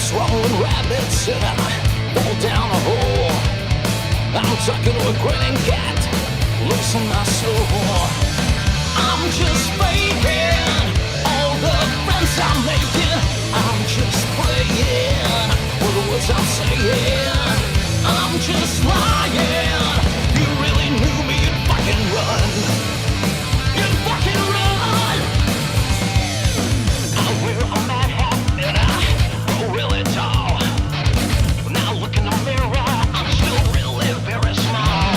Swallowing rabbits and I fall down a hole. I'm talking to a grinning cat, losing my soul. I'm just faking all the friends I'm making. I'm just playing with the words I'm saying. I'm just lying. You really knew me, you'd fucking run. You'd fucking run. I wear a mad hat and I go really tall. Now look in the mirror, I'm still really very small.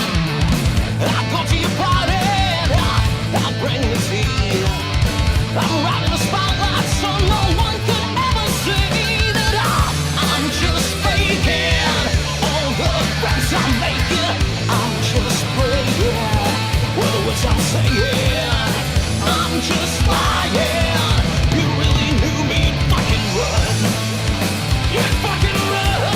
I go to your party and I bring the tea. I'm right in the spotlight so no one could ever see that I'm just faking all the friends I'm making. I'm just playing with the words I'm saying. I'm just lying. You really knew me, you'd fucking run. You'd fucking run.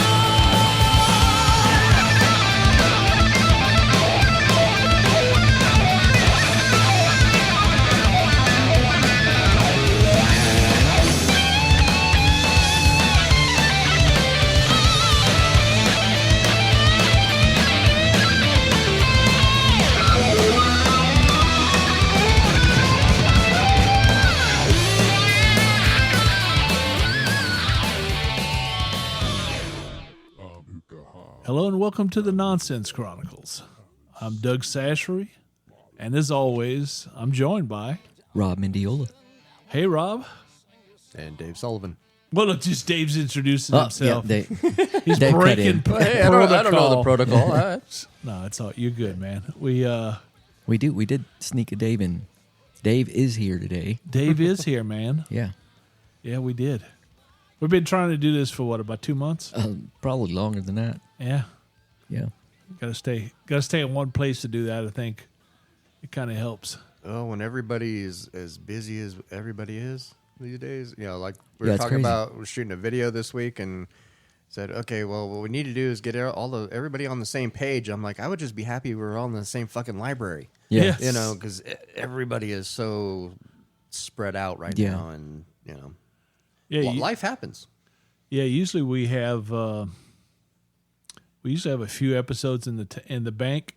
Hello and welcome to the Nonsense Chronicles. I'm Doug Sashery, and as always, I'm joined by Rob Mendiola. Hey Rob. And Dave Sullivan. Well, look, just Dave's introducing himself. Yeah, He's Dave cut breaking in. Hey, I don't know the protocol. No, it's all you're good, man. We did sneak a Dave in. Dave is here today. Dave is here, man. Yeah, Yeah, we did. We've been trying to do this for what, about 2 months? probably longer than that. Yeah. Yeah, Gotta stay in one place to do that, I think. It kind of helps. Oh, when everybody is as busy as everybody is these days, like we were it's talking crazy. about, we're shooting a video this week and said, okay, well, what we need to do is get everybody on the same page. I'm like, I would just be happy we were all in the same fucking library. yeah, Yes. Because everybody is so spread out right Yeah. now, and Yeah, life happens. Yeah, usually we have a few episodes in the bank.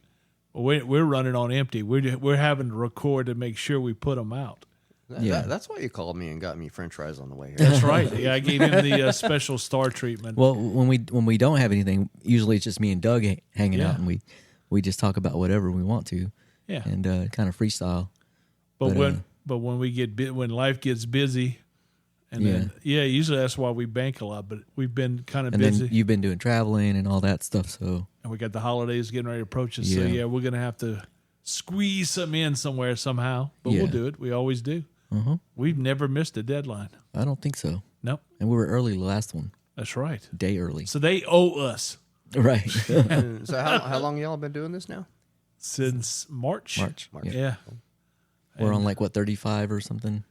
We're running on empty. We're having to record to make sure we put them out. That's why you called me and got me French fries on the way here. That's right. Yeah, I gave him the special star treatment. Well, when we don't have anything, usually it's just me and Doug hanging Yeah. out, and we just talk about whatever we want to, Yeah. and kind of freestyle. But when when life gets busy, and then usually that's why we bank a lot. But we've been kind of And busy, then you've been doing traveling and all that stuff, so and we got the holidays getting ready to approach us. So Yeah. we're gonna have to squeeze some in somewhere somehow. But Yeah. we'll do it. We always do. We've never missed a deadline. I don't think so. Nope, And we were early the last one, that's right. day early. So they owe us Right. And so how long y'all been doing this now? since March. March. Yeah. Yeah. We're on 35 or something.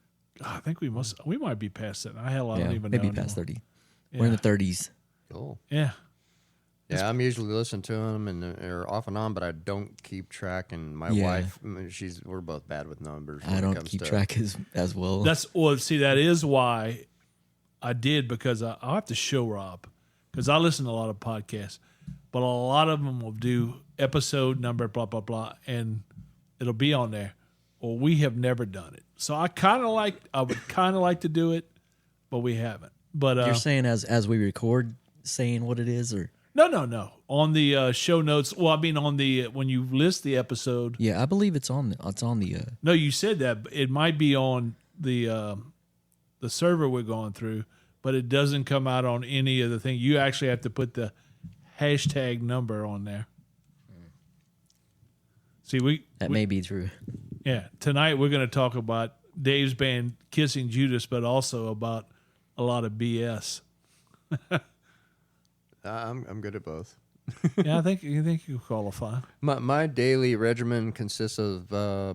I think we might be past that. I don't even maybe know. past anymore. 30. We're in the 30s. Cool. Yeah. Yeah, I'm usually listening to them and they're off and on, but I don't keep track. And my Yeah. wife, we're both bad with numbers. when I it don't comes keep to- track as well. That is why I did, because I'll have to show Rob, because I listen to a lot of podcasts, but a lot of them will do episode number, blah, blah, blah, and it'll be on there. Well, we have never done it. So I would kind of like to do it, but we haven't. But You're saying as we record, saying what it is, or no. On the show notes, well, I mean on the when you list the episode. yeah, I believe it's on the. No, you said that. It might be on the server we're going through, but it doesn't come out on any of the thing. You actually have to put the hashtag number on there. See, That may be true. yeah. Tonight we're going to talk about Dave's band Kissing Judas, but also about a lot of BS. I'm good at both. Yeah, I think you qualify. My daily regimen consists of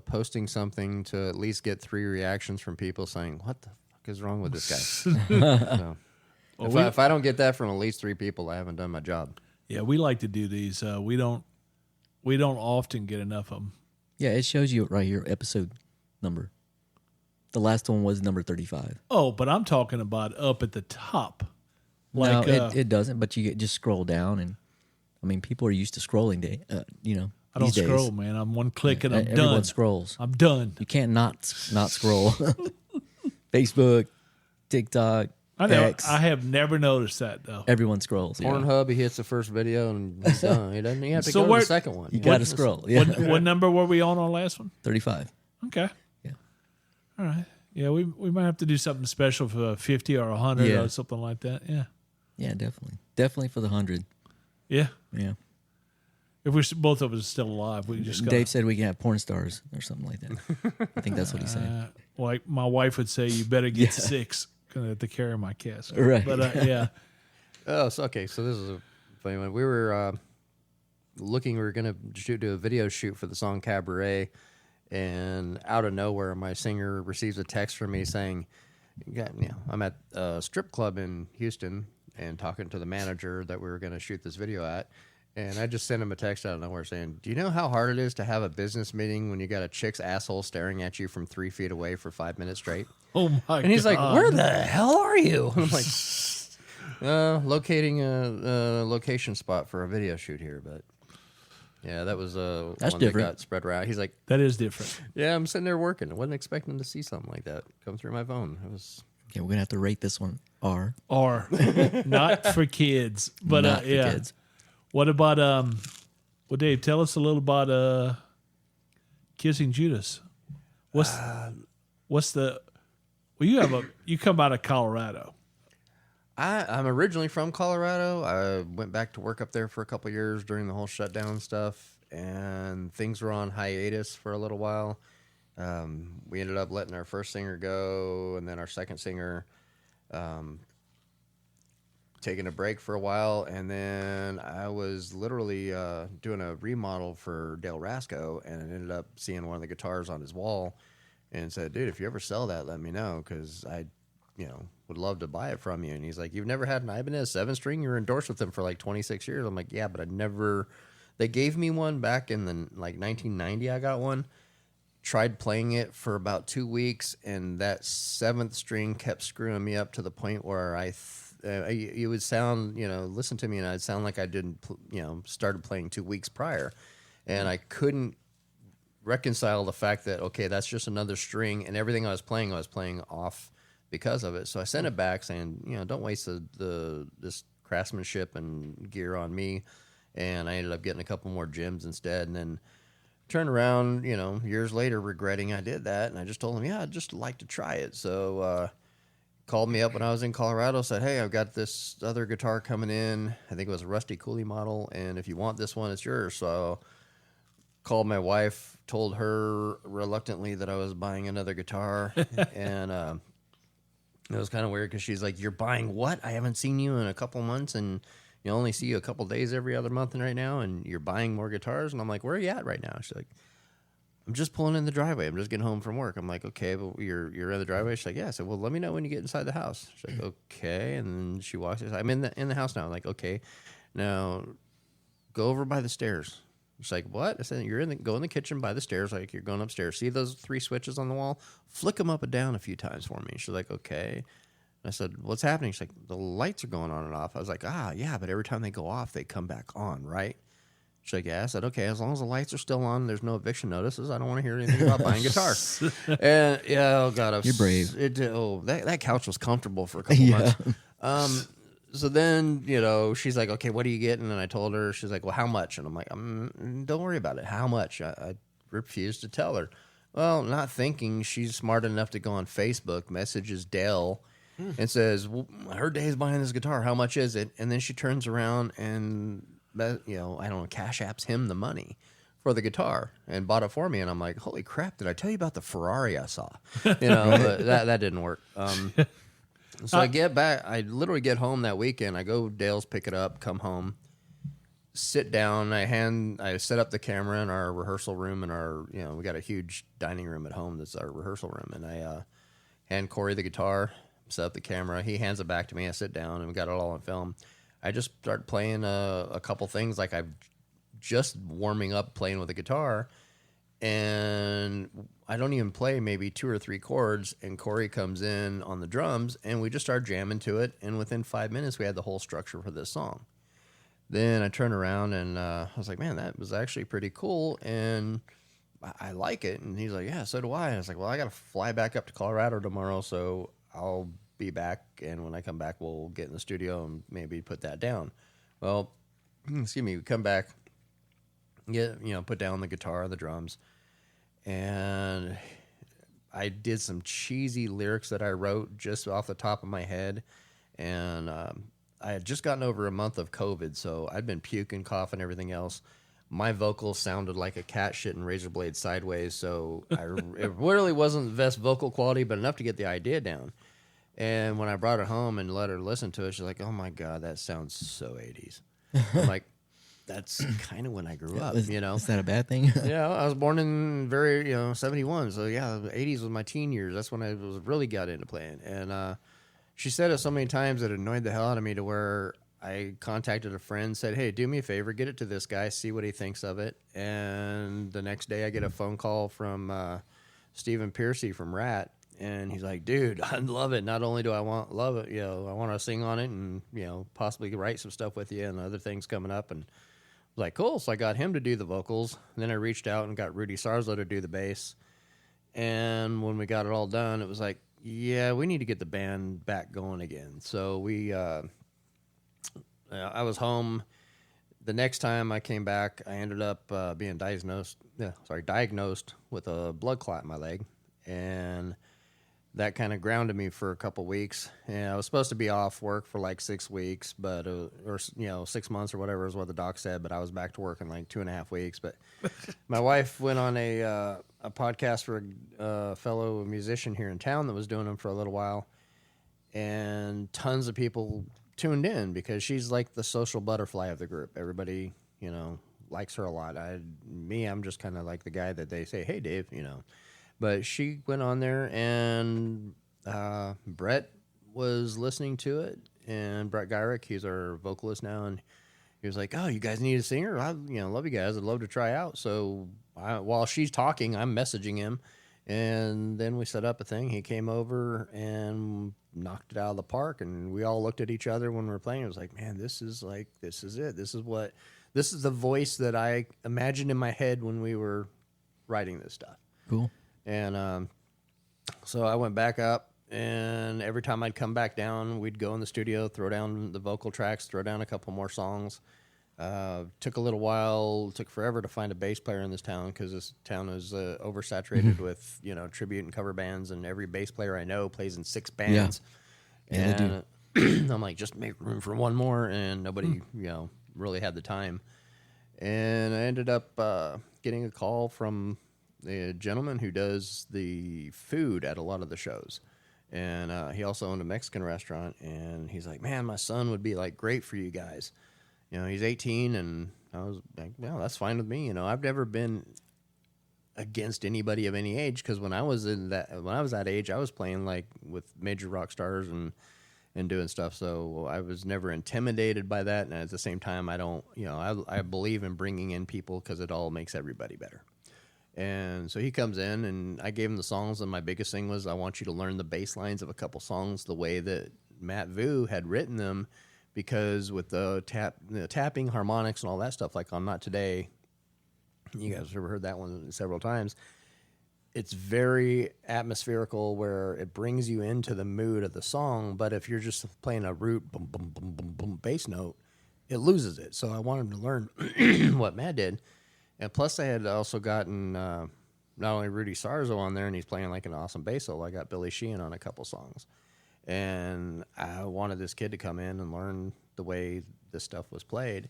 posting something to at least get 3 reactions from people saying, "What the fuck is wrong with this guy? So, if I don't get that from at least 3 people, I haven't done my job. Yeah, we like to do these. We don't often get enough of them. Yeah, it shows you right here, episode number. The last one was number 35. Oh, but I'm talking about up at the top. No, Like it doesn't, but you just scroll down, and I mean, people are used to scrolling, I don't these days. scroll, man. I'm one click and I'm Everyone done. scrolls. I'm done. You can't not scroll. Facebook, TikTok, X. I have never noticed that though. Everyone scrolls. Yeah. Pornhub, he hits the first video and he's done. He doesn't. He have to So go to where- the second one. You got to scroll. Yeah. What number were we on our last one? 35. Okay. Yeah. All right. Yeah, we might have to do something special for 50 or 100 Yeah. or something like that. Yeah. Yeah, definitely. Definitely for the 100. Yeah. Yeah. If both of us are still alive, we just got. Dave said we can have porn stars or something like that. I think that's what he said. Like my wife would say, you better get Yeah. 6 to carry my casket. Right. But yeah. Oh, so okay. So this is a funny one. We were looking. We were going to do a video shoot for the song Cabaret, and out of nowhere, my singer receives a text from me saying, I'm at a strip club in Houston and talking to the manager that we were going to shoot this video at. And I just sent him a text out of nowhere saying, do you know how hard it is to have a business meeting when you got a chick's asshole staring at you from 3 feet away for 5 minutes straight? Oh my God. And he's like, where the hell are you? And I'm like, locating a location spot for a video shoot here. But yeah, that was That's one different. that got spread around. He's like, That is different. yeah, I'm sitting there working. I wasn't expecting to see something like that come through my phone. It was... Okay, we're going to have to rate this one R. Or not for kids. But Not for yeah. kids. What about well, Dave, tell us a little about Kissing Judas. What's the well, you come out of Colorado. I'm originally from Colorado. I went back to work up there for a couple of years during the whole shutdown stuff, and things were on hiatus for a little while. We ended up letting our first singer go, and then our second singer taking a break for a while, and then I was literally doing a remodel for Dale Rasco, and I ended up seeing one of the guitars on his wall and said, dude, if you ever sell that, let me know, because I would love to buy it from you. And he's like, you've never had an Ibanez 7-string? You were endorsed with them for like 26 years. I'm like, yeah, but I never... They gave me one back in the 1990. I got one. Tried playing it for about 2 weeks, and that 7th string kept screwing me up to the point where it would sound, listen to me, and I'd sound like I didn't, started playing 2 weeks prior. And I couldn't reconcile the fact that, okay, that's just another string, and everything I was playing off because of it. So I sent it back saying, don't waste this craftsmanship and gear on me. And I ended up getting a couple more gems instead, and then turned around, years later regretting I did that. And I just told him, yeah, I'd just like to try it. So called me up when I was in Colorado, said, hey, I've got this other guitar coming in. I think it was a Rusty Cooley model, and if you want this one, it's yours. So called my wife, told her reluctantly that I was buying another guitar, and it was kind of weird because she's like, you're buying what? I haven't seen you in a couple months, and you only see you a couple days every other month right now, and you're buying more guitars? And I'm like, where are you at right now? She's like, I'm just pulling in the driveway. I'm just getting home from work. I'm like, okay, but you're in the driveway? She's like, yeah. I said, well, let me know when you get inside the house. She's like, okay. And then she walks inside. I'm in the house now. I'm like, okay. Now go over by the stairs. She's like, what? I said, go in the kitchen by the stairs, like you're going upstairs. See those 3 switches on the wall? Flick them up and down a few times for me. She's like, okay. I said, what's happening? She's like, the lights are going on and off. I was like, yeah, but every time they go off, they come back on, right? She's like, yeah. I said, okay, as long as the lights are still on, there's no eviction notices, I don't want to hear anything about buying guitar. And yeah, oh God. You're brave. That couch was comfortable for a couple months. So then, she's like, okay, what are you getting? And I told her, she's like, well, how much? And I'm like, don't worry about it. How much? I refused to tell her. Well, not thinking she's smart enough to go on Facebook, messages Dale, and says, well, her Dave's buying this guitar. How much is it? And then she turns around and, I don't know, Cash Apps him the money for the guitar and bought it for me. And I'm like, holy crap, did I tell you about the Ferrari I saw? But that didn't work. So I get back. I literally get home that weekend. I go Dale's, pick it up, come home, sit down. I set up the camera in our rehearsal room, and we got a huge dining room at home that's our rehearsal room. And I hand Corey the guitar, set up the camera. He hands it back to me. I sit down, and we got it all on film. I just start playing a couple things like I've just warming up playing with the guitar, and I don't even play maybe 2 or 3 chords, and Corey comes in on the drums, and we just start jamming to it, and within 5 minutes we had the whole structure for this song. Then I turned around and I was like, man, that was actually pretty cool, and I like it. And he's like, yeah, so do I. And I was like, well, I got to fly back up to Colorado tomorrow, so I'll be back, and when I come back, we'll get in the studio and maybe put that down. Well, excuse me, we come back, put down the guitar, the drums, and I did some cheesy lyrics that I wrote just off the top of my head, and I had just gotten over a month of COVID, so I'd been puking, coughing, everything else. My vocals sounded like a cat shitting razor blade sideways, so it really wasn't the best vocal quality, but enough to get the idea down. And when I brought it home and let her listen to it, she's like, oh my God, that sounds so 80s. I'm like, that's kind of when I grew up, Is that a bad thing? Yeah, I was born in 71. So yeah, the 80s was my teen years. That's when I really got into playing. And she said it so many times that it annoyed the hell out of me to where I contacted a friend, said, hey, do me a favor, get it to this guy, see what he thinks of it. And the next day I get a phone call from Stephen Piercy from Rat. And he's like, dude, I love it. Not only do I love it, I want to sing on it and, possibly write some stuff with you and other things coming up. And I was like, cool. So I got him to do the vocals. And then I reached out and got Rudy Sarzo to do the bass. And when we got it all done, it was like, yeah, we need to get the band back going again. So I was home. The next time I came back, I ended up being diagnosed with a blood clot in my leg. And that kind of grounded me for a couple weeks. And I was supposed to be off work for like 6 weeks, but 6 months or whatever is what the doc said. But I was back to work in like 2.5 weeks. But my wife went on a podcast for a fellow musician here in town that was doing them for a little while, and tons of people tuned in because she's like the social butterfly of the group. Everybody, likes her a lot. I'm just kind of like the guy that they say, hey, Dave, But she went on there, and Brett was listening to it, and Brett Gyrick, he's our vocalist now, and he was like, oh, you guys need a singer? I love you guys. I'd love to try out. So while she's talking, I'm messaging him, and then we set up a thing. He came over and knocked it out of the park, and we all looked at each other when we were playing. It was like, man, this is it. This is the voice that I imagined in my head when we were writing this stuff. Cool. And so I went back up, and every time I'd come back down, we'd go in the studio, throw down the vocal tracks, throw down a couple more songs. Took a little while, took forever to find a bass player in this town because this town is oversaturated with tribute and cover bands, and every bass player I know plays in 6 bands. Yeah, and I'm like, just make room for one more, and nobody really had the time. And I ended up getting a call from the gentleman who does the food at a lot of the shows. And he also owned a Mexican restaurant, and he's like, man, my son would be like great for you guys. He's 18, and I was like, well, that's fine with me. I've never been against anybody of any age, because when I was that age, I was playing like with major rock stars and doing stuff. So I was never intimidated by that. And at the same time, I don't, I believe in bringing in people because it all makes everybody better. And so he comes in, and I gave him the songs, and my biggest thing was I want you to learn the bass lines of a couple songs the way that Matt Vu had written them, because with the tapping, harmonics, and all that stuff, like on Not Today, you guys have ever heard that one several times, it's very atmospherical where it brings you into the mood of the song, but if you're just playing a root, boom, boom, boom, boom, boom, bass note, it loses it. So I wanted to learn what Matt did. And plus, I had also gotten not only Rudy Sarzo on there, and he's playing like an awesome bass solo. I got Billy Sheehan on a couple songs. And I wanted this kid to come in and learn the way this stuff was played.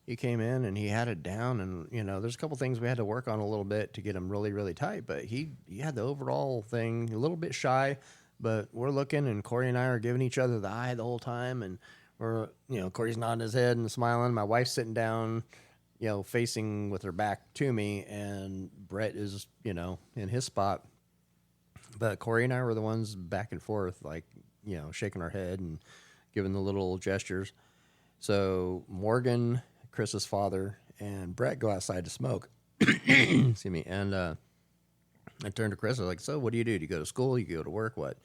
He came in, and he had it down. And, there's a couple things we had to work on a little bit to get him really, really tight. But he had the overall thing a little bit shy. But we're looking, and Corey and I are giving each other the eye the whole time. And we're, Corey's nodding his head and smiling. My wife's sitting down, facing with her back to me, and Brett is, in his spot. But Corey and I were the ones back and forth, like shaking our head and giving the little gestures. So Morgan, Chris's father, and Brett go outside to smoke. Excuse me. And I turned to Chris. I was like, so what do? Do you go to school? You go to work? What?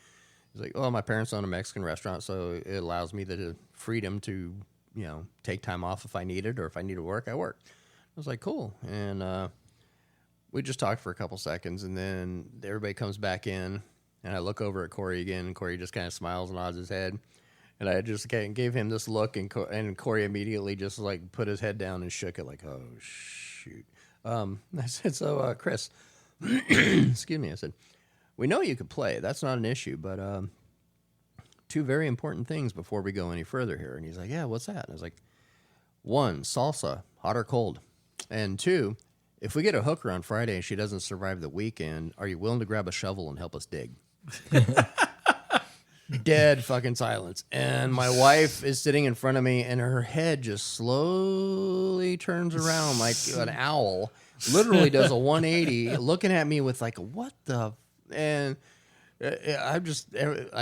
He's like, oh, my parents own a Mexican restaurant, so it allows me the freedom to, take time off if I need it, or if I need to work, I work. I was like, cool. And we just talked for a couple seconds, and then everybody comes back in, and I look over at Corey again, and Corey just kind of smiles and nods his head. And I just gave him this look, and Corey immediately just like put his head down and shook it like, oh, shoot. I said, so, Chris, excuse me, I said, we know you could play. That's not an issue, but two very important things before we go any further here. And he's like, yeah, what's that? And I was like, one, salsa, hot or cold. And two, if we get a hooker on Friday and she doesn't survive the weekend, are you willing to grab a shovel and help us dig? Dead fucking silence. And my wife is sitting in front of me, and her head just slowly turns around like an owl, literally does a 180, looking at me with like, what the... And I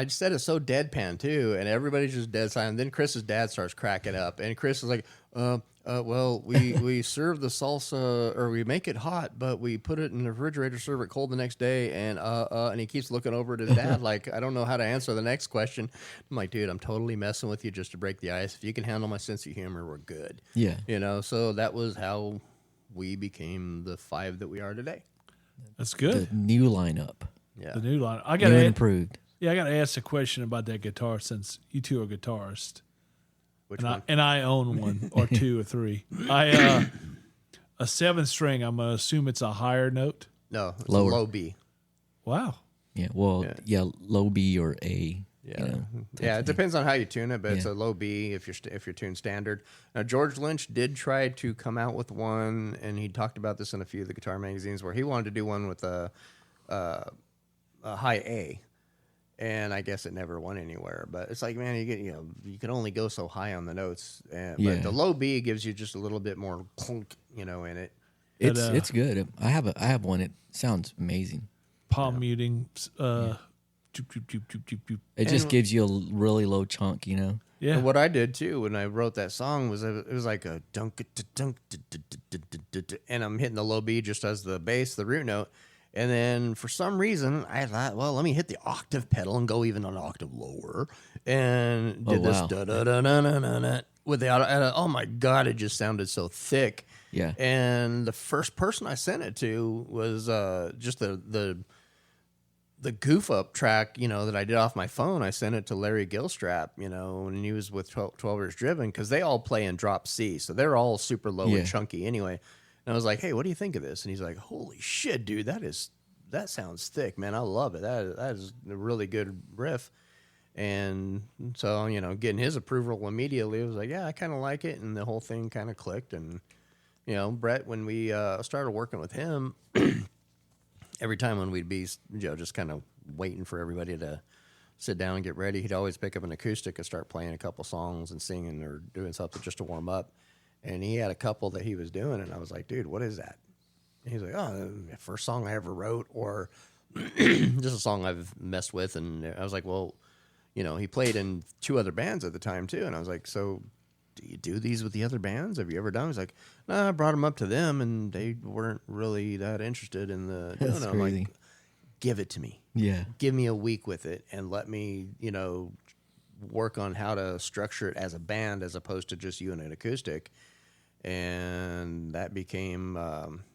said it so deadpan too, and everybody's just dead silent. Then Chris's dad starts cracking up, and Chris is like, well, we serve the salsa, or we make it hot, but we put it in the refrigerator, serve it cold the next day, and he keeps looking over at his dad like, I don't know how to answer the next question. I'm like, dude, I'm totally messing with you just to break the ice. If you can handle my sense of humor, we're good. Yeah. So that was how we became the 5 that we are today. That's good. The new lineup. Yeah. The new line. I New got and to improved. Yeah, I got to ask a question about that guitar, since you two are guitarists. Which and one? I own one or 2 or 3. A 7 string. I'm gonna assume it's a higher note. No, it's Lower. a low B. Wow. Yeah. Well, yeah, low B or A. Yeah, it depends on how you tune it, but it's a low B if you're tuned standard. Now George Lynch did try to come out with one, and he talked about this in a few of the guitar magazines, where he wanted to do one with a high A, and I guess it never went anywhere. But it's like, man, you can only go so high on the notes, but the low B gives you just a little bit more clunk, in it. It's good. I have one. It sounds amazing. Palm muting. It just gives you a really low chunk, Yeah. And what I did too when I wrote that song was it was like a dunk, and I'm hitting the low B just as the bass, the root note. And then for some reason I thought, well, let me hit the octave pedal and go even an octave lower, and did this da da da da da da with the auto. Oh my god, it just sounded so thick. Yeah. And the first person I sent it to was just the goof up track, that I did off my phone. I sent it to Larry Gilstrap, when he was with 12 Years Driven, because they all play in drop C, so they're all super low and chunky anyway. And I was like, hey, what do you think of this? And he's like, holy shit, dude, that sounds thick, man. I love it. That is a really good riff. And so, getting his approval immediately, I was like, yeah, I kind of like it. And the whole thing kind of clicked. And, Brett, when we started working with him, every time when we'd be, just kind of waiting for everybody to sit down and get ready, he'd always pick up an acoustic and start playing a couple songs and singing or doing something just to warm up. And he had a couple that he was doing, and I was like, dude, what is that? And he's like, oh, the first song I ever wrote, or just a song I've messed with. And I was like, well, he played in 2 other bands at the time too. And I was like, so do you do these with the other bands? Have you ever done? He's like, no, I brought them up to them, and they weren't really that interested in the. That's I'm crazy. like, give it to me. Yeah. Give me a week with it, and let me, work on how to structure it as a band as opposed to just you and an acoustic. And that became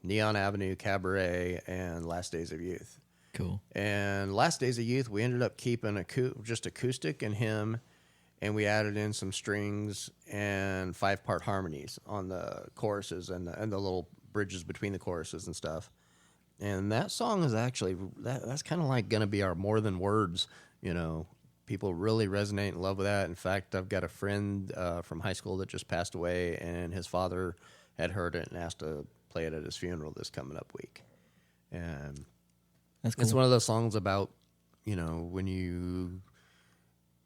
Neon Avenue, Cabaret, and Last Days of Youth. Cool. And Last Days of Youth, we ended up keeping just acoustic and hymn, and we added in some strings and 5-part harmonies on the choruses and the little bridges between the choruses and stuff. And that song is actually, that's kind of like going to be our More Than Words, People really resonate and love with that. In fact, I've got a friend from high school that just passed away, and his father had heard it and asked to play it at his funeral this coming up week. And That's cool. it's one of those songs about, when you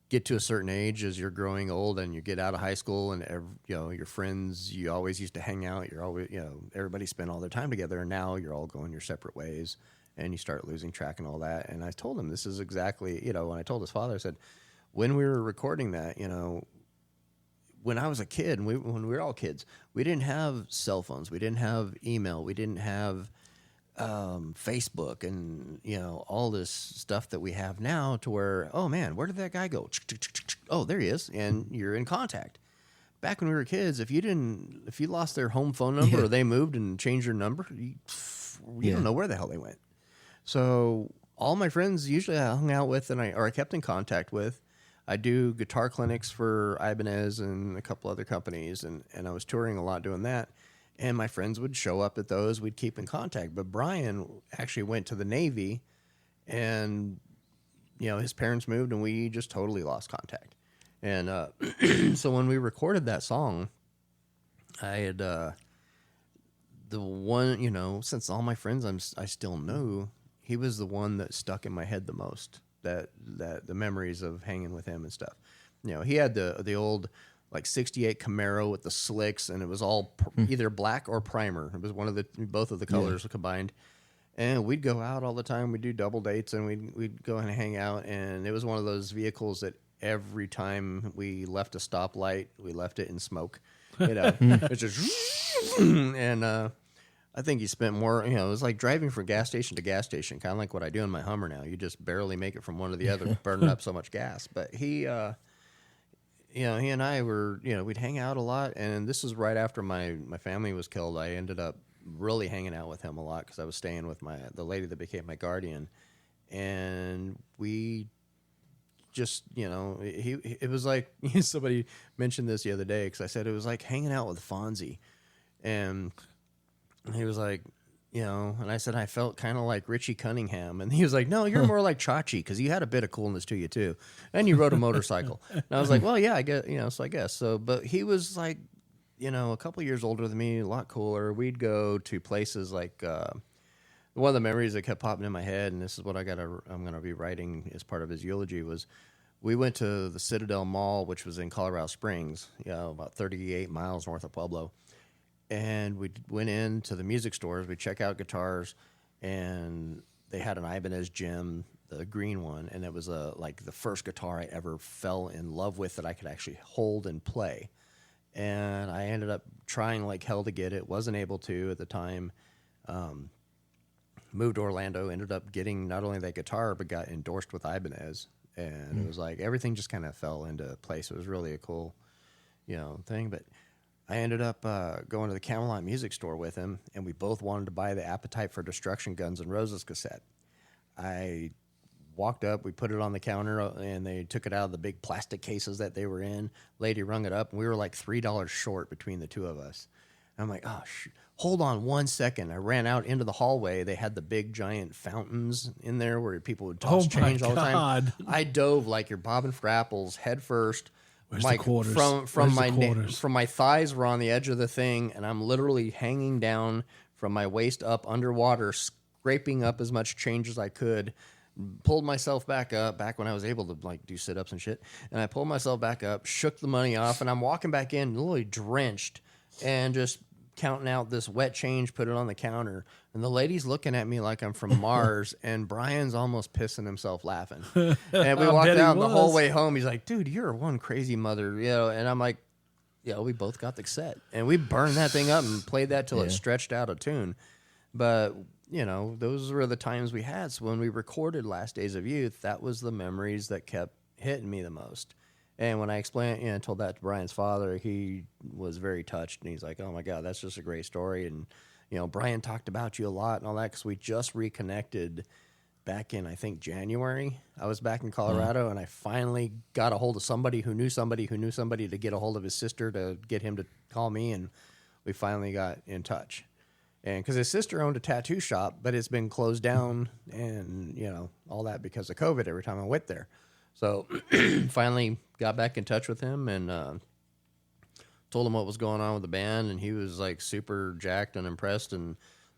get to a certain age as you're growing old and you get out of high school, and your friends, you always used to hang out. You're always, everybody spent all their time together, and now you're all going your separate ways. And you start losing track and all that. And I told him this is exactly, when I told his father, I said, when we were recording that, when I was a kid, and when we were all kids, we didn't have cell phones, we didn't have email, we didn't have Facebook, and all this stuff that we have now. To where, oh man, where did that guy go? Oh, there he is, and you're in contact. Back when we were kids, if you lost their home phone number or they moved and changed their number, you don't know where the hell they went. So all my friends usually I hung out with, or I kept in contact with. I do guitar clinics for Ibanez and a couple other companies, and I was touring a lot doing that. And my friends would show up at those. We'd keep in contact. But Brian actually went to the Navy, and his parents moved, and we just totally lost contact. And so when we recorded that song, I had the one, since all my friends I still know, he was the one that stuck in my head the most. That the memories of hanging with him and stuff. He had the old like 68 Camaro with the slicks, and it was all either black or primer. It was both of the colors combined. And we'd go out all the time. We'd do double dates, and we'd go and hang out. And it was one of those vehicles that every time we left a stoplight, we left it in smoke. It's just and I think he spent more. It was like driving from gas station to gas station, kind of like what I do in my Hummer now. You just barely make it from one to the other, burning up so much gas. But he and I were, we'd hang out a lot. And this was right after my family was killed. I ended up really hanging out with him a lot because I was staying with the lady that became my guardian. And we just, it was like, somebody mentioned this the other day, because I said it was like hanging out with Fonzie. And he was like, and I said I felt kind of like Richie Cunningham. And he was like, no, you're more like Chachi, because you had a bit of coolness to you, too. And you rode a motorcycle. And I was like, well, yeah, I guess, so I guess. So, but he was like, a couple years older than me, a lot cooler. We'd go to places like, one of the memories that kept popping in my head, and this is what I'm going to be writing as part of his eulogy, was we went to the Citadel Mall, which was in Colorado Springs, about 38 miles north of Pueblo. And we went into the music stores. We check out guitars, and they had an Ibanez Gem, the green one, and it was like the first guitar I ever fell in love with that I could actually hold and play. And I ended up trying like hell to get it. Wasn't able to at the time. Moved to Orlando. Ended up getting not only that guitar, but got endorsed with Ibanez. And it was like everything just kind of fell into place. It was really a cool, thing. But I ended up going to the Camelot Music Store with him, and we both wanted to buy the Appetite for Destruction Guns N' Roses cassette. I walked up, we put it on the counter, and they took it out of the big plastic cases that they were in. Lady rung it up, and we were like $3 short between the two of us. And I'm like, oh, hold on 1 second. I ran out into the hallway. They had the big giant fountains in there where people would toss change all the time. I dove like your Bob and Frapples head first. Where's the quarters? From my thighs were on the edge of the thing, and I'm literally hanging down from my waist up underwater, scraping up as much change as I could. Pulled myself back up, back when I was able to like do sit-ups and shit. And I pulled myself back up, shook the money off, and I'm walking back in, literally drenched, and just counting out this wet change, put it on the counter. And the lady's looking at me like I'm from Mars, and Brian's almost pissing himself laughing. And we walked out the whole way home. He's like, dude, you're one crazy mother, And I'm like, we both got the cassette. And we burned that thing up and played that till it stretched out of tune. But, those were the times we had. So when we recorded Last Days of Youth, that was the memories that kept hitting me the most. And when I explained, told that to Brian's father, he was very touched. And he's like, oh, my God, that's just a great story. And, Brian talked about you a lot and all that, because we just reconnected back in, I think, January. I was back in Colorado, and I finally got a hold of somebody who knew somebody to get a hold of his sister to get him to call me. And we finally got in touch. And because his sister owned a tattoo shop, but it's been closed down and, all that because of COVID every time I went there. So finally got back in touch with him and told him what was going on with the band. And he was like super jacked and impressed. And,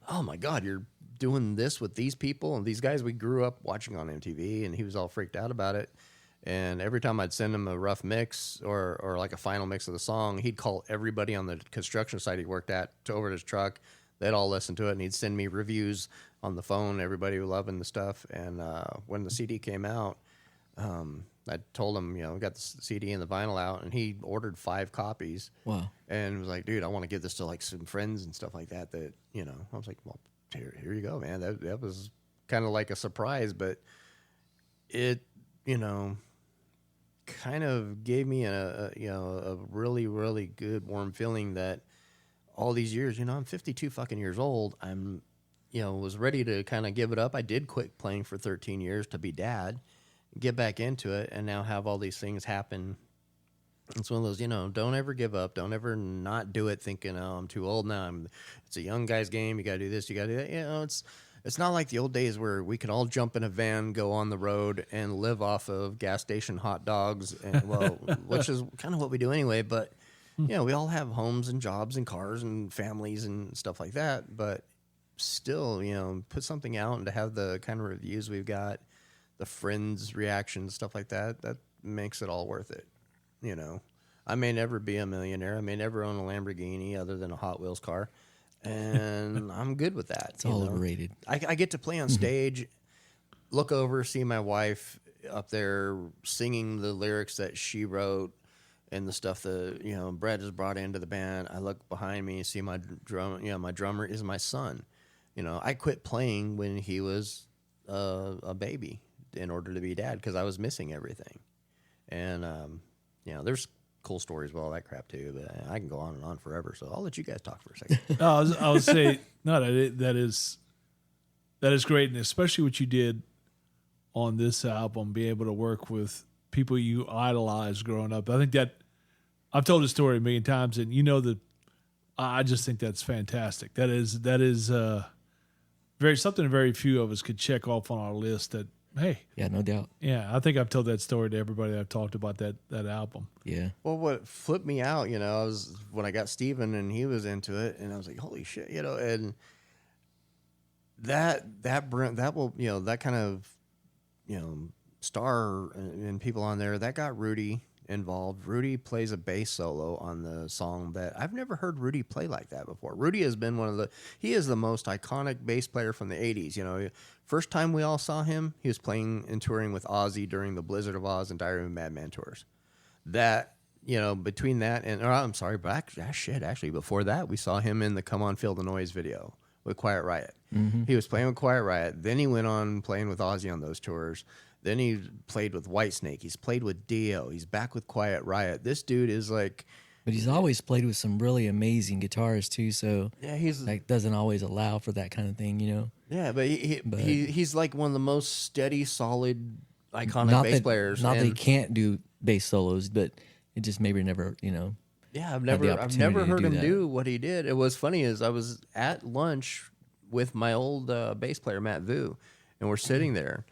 oh, my God, you're doing this with these people and these guys we grew up watching on MTV. And he was all freaked out about it. And every time I'd send him a rough mix or like a final mix of the song, he'd call everybody on the construction site he worked at over to his truck. They'd all listen to it, and he'd send me reviews on the phone. Everybody was loving the stuff. And when the CD came out, I told him, we got the CD and the vinyl out, and he ordered 5 copies. Wow. And was like, dude, I want to give this to like some friends and stuff like that. I was like, well, here you go, man. That was kind of like a surprise, but it, kind of gave me a really, really good warm feeling that all these years, I'm 52 fucking years old. I'm, was ready to kind of give it up. I did quit playing for 13 years to be dad, get back into it, and now have all these things happen. It's one of those, don't ever give up. Don't ever not do it thinking, oh, I'm too old now. It's a young guy's game. You got to do this. You got to do that. It's not like the old days where we could all jump in a van, go on the road, and live off of gas station hot dogs, which is kind of what we do anyway. But, we all have homes and jobs and cars and families and stuff like that. But still, put something out, and to have the kind of reviews we've got, the friends' reactions, stuff like that, that makes it all worth it. I may never be a millionaire. I may never own a Lamborghini other than a Hot Wheels car. And I'm good with that. It's all overrated. I get to play on stage, look over, see my wife up there singing the lyrics that she wrote and the stuff that, Brett has brought into the band. I look behind me, see my my drummer is my son. I quit playing when he was a baby in order to be dad because I was missing everything. And, there's cool stories about all that crap too, but I can go on and on forever. So I'll let you guys talk for a second. I would say no. That is great, and especially what you did on this album, be able to work with people you idolized growing up. I think that I've told the story a million times, and that I just think that's fantastic. That is something very few of us could check off on our list. That hey, Yeah, no doubt. yeah, I think I've told that story to everybody that I've talked about that album. Yeah. Well, what flipped me out, I was when I got Steven and he was into it, and I was like, holy shit, and that will, that kind of, star and people on there, that got Rudy involved. Rudy plays a bass solo on the song that I've never heard Rudy play like that before. Rudy has been he is the most iconic bass player from the 80s. First time we all saw him, he was playing and touring with Ozzy during the Blizzard of Oz and Diary of a Madman tours. That, between that and, I'm sorry, but actually before that, we saw him in the Come On Feel the Noise video with Quiet Riot. Mm-hmm. He was playing with Quiet Riot. Then he went on playing with Ozzy on those tours. Then he played with Whitesnake. He's played with Dio. He's back with Quiet Riot. This dude is like... But he's always played with some really amazing guitarists too, so yeah, he's like doesn't always allow for that kind of thing, Yeah, but he's like one of the most steady, solid, iconic bass players. Not that he can't do bass solos, but it just maybe never, Yeah, I've never heard him do what he did. It was funny is I was at lunch with my old bass player Matt Vu, and we're sitting there.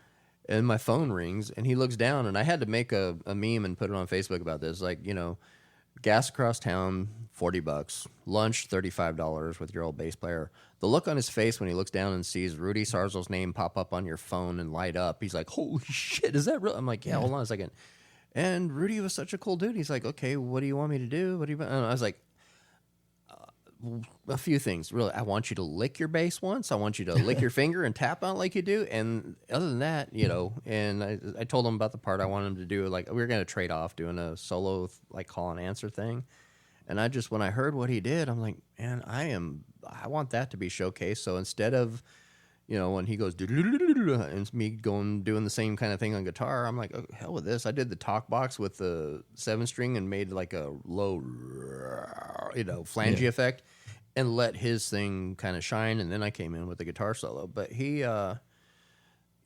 And my phone rings, and he looks down, and I had to make a meme and put it on Facebook about this. Like, gas across town, $40. Lunch, $35 with your old bass player. The look on his face when he looks down and sees Rudy Sarzo's name pop up on your phone and light up, he's like, holy shit, is that real? I'm like, yeah, hold on a second. And Rudy was such a cool dude. He's like, okay, what do you want me to do? What do you? And I was like, a few things, really. I want you to lick your bass once. I want you to lick your finger and tap on it like you do. And other than that, and I told him about the part I wanted him to do. Like, we were going to trade off doing a solo, like, call and answer thing. And when I heard what he did, I'm like, man, I want that to be showcased. So instead of, when he goes, and me doing the same kind of thing on guitar, I'm like, oh, hell with this. I did the talk box with the 7-string and made like a low, flangey effect and let his thing kind of shine. And then I came in with the guitar solo. But he,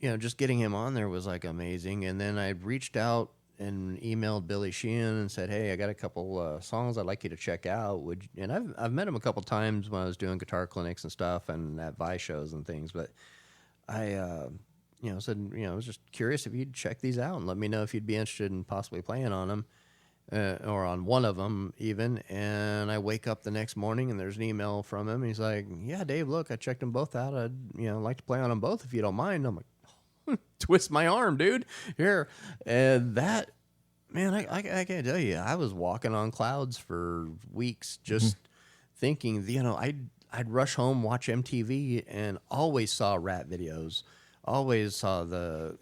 just getting him on there was like amazing. And then I reached out and emailed Billy Sheehan and said, hey, I got a couple songs I'd like you to check out. And I've met him a couple times when I was doing guitar clinics and stuff and at Vice shows and things. But I, said, I was just curious if you'd check these out and let me know if you'd be interested in possibly playing on them or on one of them even. And I wake up the next morning and there's an email from him. And he's like, yeah, Dave, look, I checked them both out. I'd, like to play on them both if you don't mind. I'm like, twist my arm, dude. Here. And that, man, I can't tell you. I was walking on clouds for weeks just thinking, I'd rush home, watch MTV, and always saw rap videos. Always saw the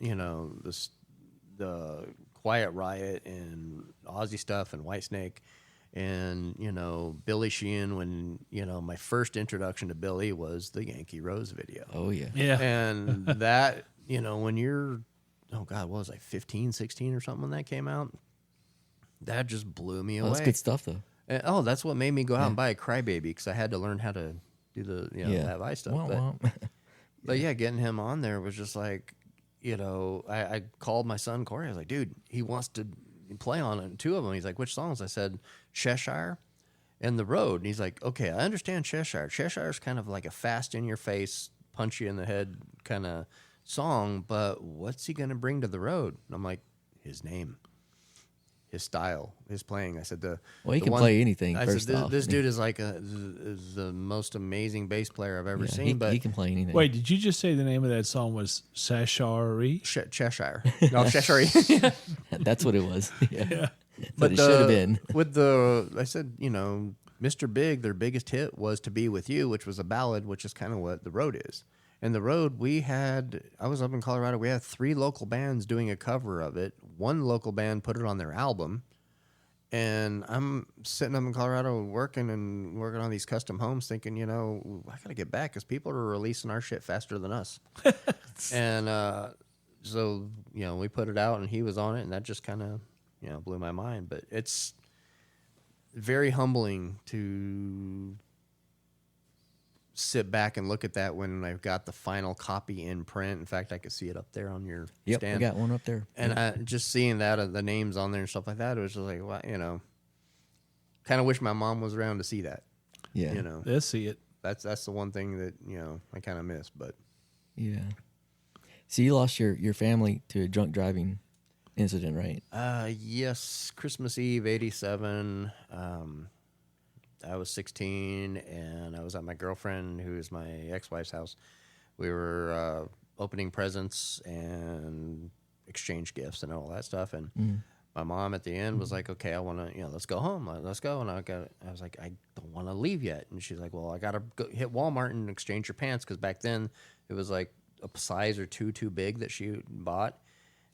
the Quiet Riot and Ozzy stuff and Whitesnake and, you know, Billy Sheehan when, you know, my first introduction to Billy was the Yankee Rose video. Oh yeah. Yeah. And that, you know, when you're, oh God, what was I, 15, 16 or something when that came out? That just blew me away. That's good stuff though. And, that's what made me go out and buy a Crybaby because I had to learn how to do the, you know, that Vice stuff. But yeah, getting him on there was just like, you know, I called my son Corey. I was like, dude, he wants to play on it. Two of them. He's like, which songs? I said, Cheshire and The Road. And he's like, okay, I understand Cheshire. Cheshire's kind of like a fast in your face, punch you in the head kind of song, but what's he going to bring to The Road? And I'm like, his name, his style, his playing. I said, he can play anything. I First said, off, this dude is like is the most amazing bass player I've ever seen. But he can play anything. Wait, did you just say the name of that song was Sashari? Cheshire. No, Cheshire. That's what it was. Yeah. But it should have been. I said, you know, Mr. Big, their biggest hit was To Be With You, which was a ballad, which is kind of what The Road is. And The Road, I was up in Colorado, we had 3 local bands doing a cover of it. One local band put it on their album. And I'm sitting up in Colorado working on these custom homes thinking, you know, I got to get back because people are releasing our shit faster than us. And so, you know, we put it out and he was on it and that just kind of, you know, blew my mind. But it's very humbling to sit back and look at that when I've got the final copy in print. In fact, I could see it up there on your Yep, stand. we got one up there. And just seeing that, the names on there and stuff like that, it was just like, well, you know, kind of wish my mom was around to see that. Yeah. You know, Let's see it. that's the one thing that, you know, I kind of miss. But Yeah. So you lost your family to a drunk driving incident, right? yes, Christmas Eve, 87. I was 16 and I was at my girlfriend, who is my ex-wife's house. We were opening presents and exchange gifts and all that stuff. And my mom at the end was like, okay, I want to, you know, let's go home. Let's go. And I was like, I don't want to leave yet. And she's like, well, I got to go hit Walmart and exchange your pants. Cause back then it was like a size or two too big that she bought.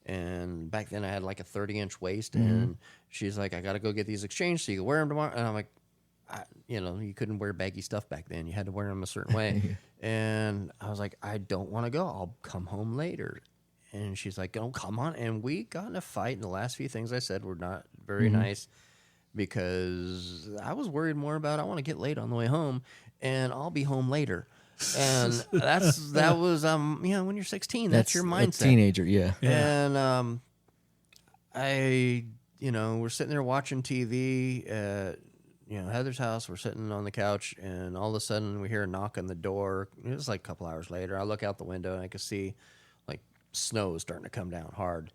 And back then I had like a 30-inch waist and she's like, I got to go get these exchanged so you can wear them tomorrow. And I'm like, you know, you couldn't wear baggy stuff back then. You had to wear them a certain way. And I was like, I don't want to go. I'll come home later. And she's like, oh, come on. And we got in a fight. And the last few things I said were not very nice because I was worried more about I want to get late on the way home and I'll be home later. And that was, you know, when you're 16, that's your mindset. A teenager, yeah. And you know, we're sitting there watching TV at, you know, Heather's house. We're sitting on the couch, and all of a sudden we hear a knock on the door. It was like a couple hours later. I look out the window, and I could see like snow starting to come down hard.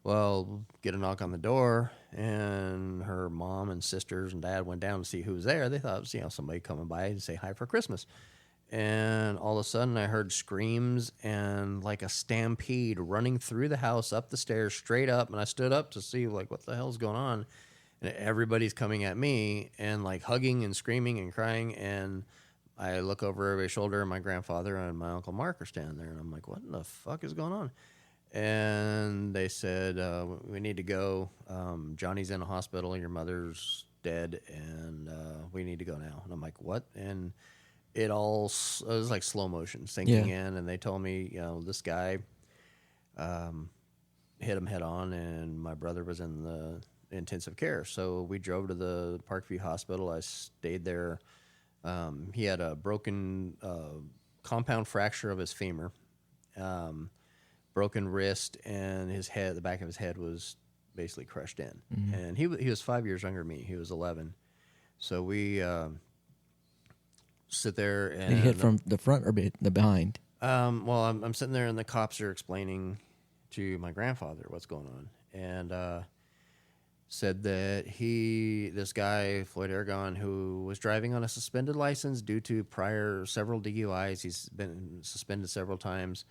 Well, get a knock on the door, and her mom and sisters and dad went down to see who was there. They thought it was, you know, somebody coming by and say hi for Christmas. And all of a sudden I heard screams and like a stampede running through the house, up the stairs, straight up. And I stood up to see like, what the hell's going on? And everybody's coming at me and like hugging and screaming and crying. And I look over everybody's shoulder, and my grandfather and my Uncle Mark are standing there. And I'm like, what in the fuck is going on? And they said, we need to go. Johnny's in a hospital. Your mother's dead. And we need to go now. And I'm like, what? And it was like slow motion sinking in. And they told me, you know, this guy hit him head on, and my brother was in the intensive care. So we drove to the Parkview Hospital. I stayed there. He had a broken compound fracture of his femur, broken wrist, and his head, the back of his head was basically crushed in. And he was 5 years younger than me. He was 11. So we sit there and Did he hit from the front or the behind? Well, I'm sitting there, and the cops are explaining to my grandfather what's going on, and said that this guy, Floyd Aragon, who was driving on a suspended license due to prior several DUIs, he's been suspended several times.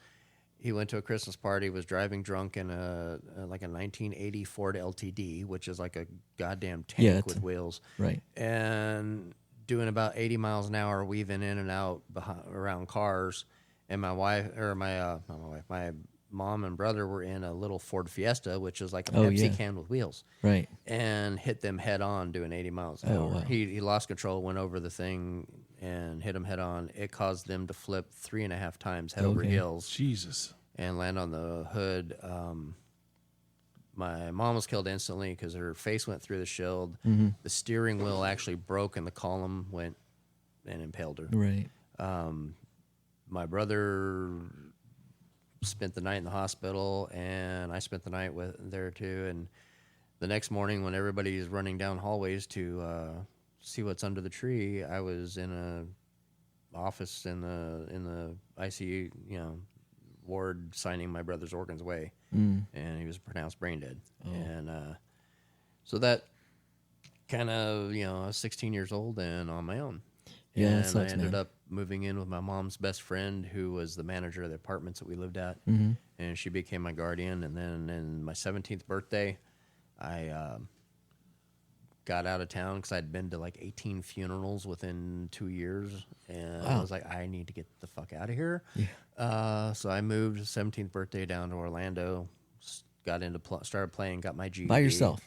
He went to a Christmas party, was driving drunk in a 1980 Ford LTD, which is like a goddamn tank with wheels, right? And doing about 80 miles an hour, weaving in and out around cars. And my mom and brother were in a little Ford Fiesta, which is like a Oh, Pepsi yeah. can with wheels, Right. and hit them head on doing 80 miles an Oh, hour. wow. He lost control, went over the thing, and hit them head on. It caused them to flip 3.5 times head over Okay. heels Jesus. and land on the hood. My mom was killed instantly because her face went through the shield. Mm-hmm. The steering wheel actually broke, and the column went and impaled her. Right. My brother spent the night in the hospital, and I spent the night there too. And the next morning, when everybody's running down hallways to see what's under the tree, I was in a office in the ICU, ward, signing my brother's organs away, and he was pronounced brain dead. And so that kind of, I was 16 years old and on my own. Yeah, that and sucks, I ended man. up moving in with my mom's best friend, who was the manager of the apartments that we lived at, and she became my guardian. And then in my 17th birthday, I got out of town because I'd been to like 18 funerals within 2 years, and I Wow. was like, I need to get the fuck out of here. Yeah. So I moved 17th birthday down to Orlando, got into started playing, got my GED. By yourself.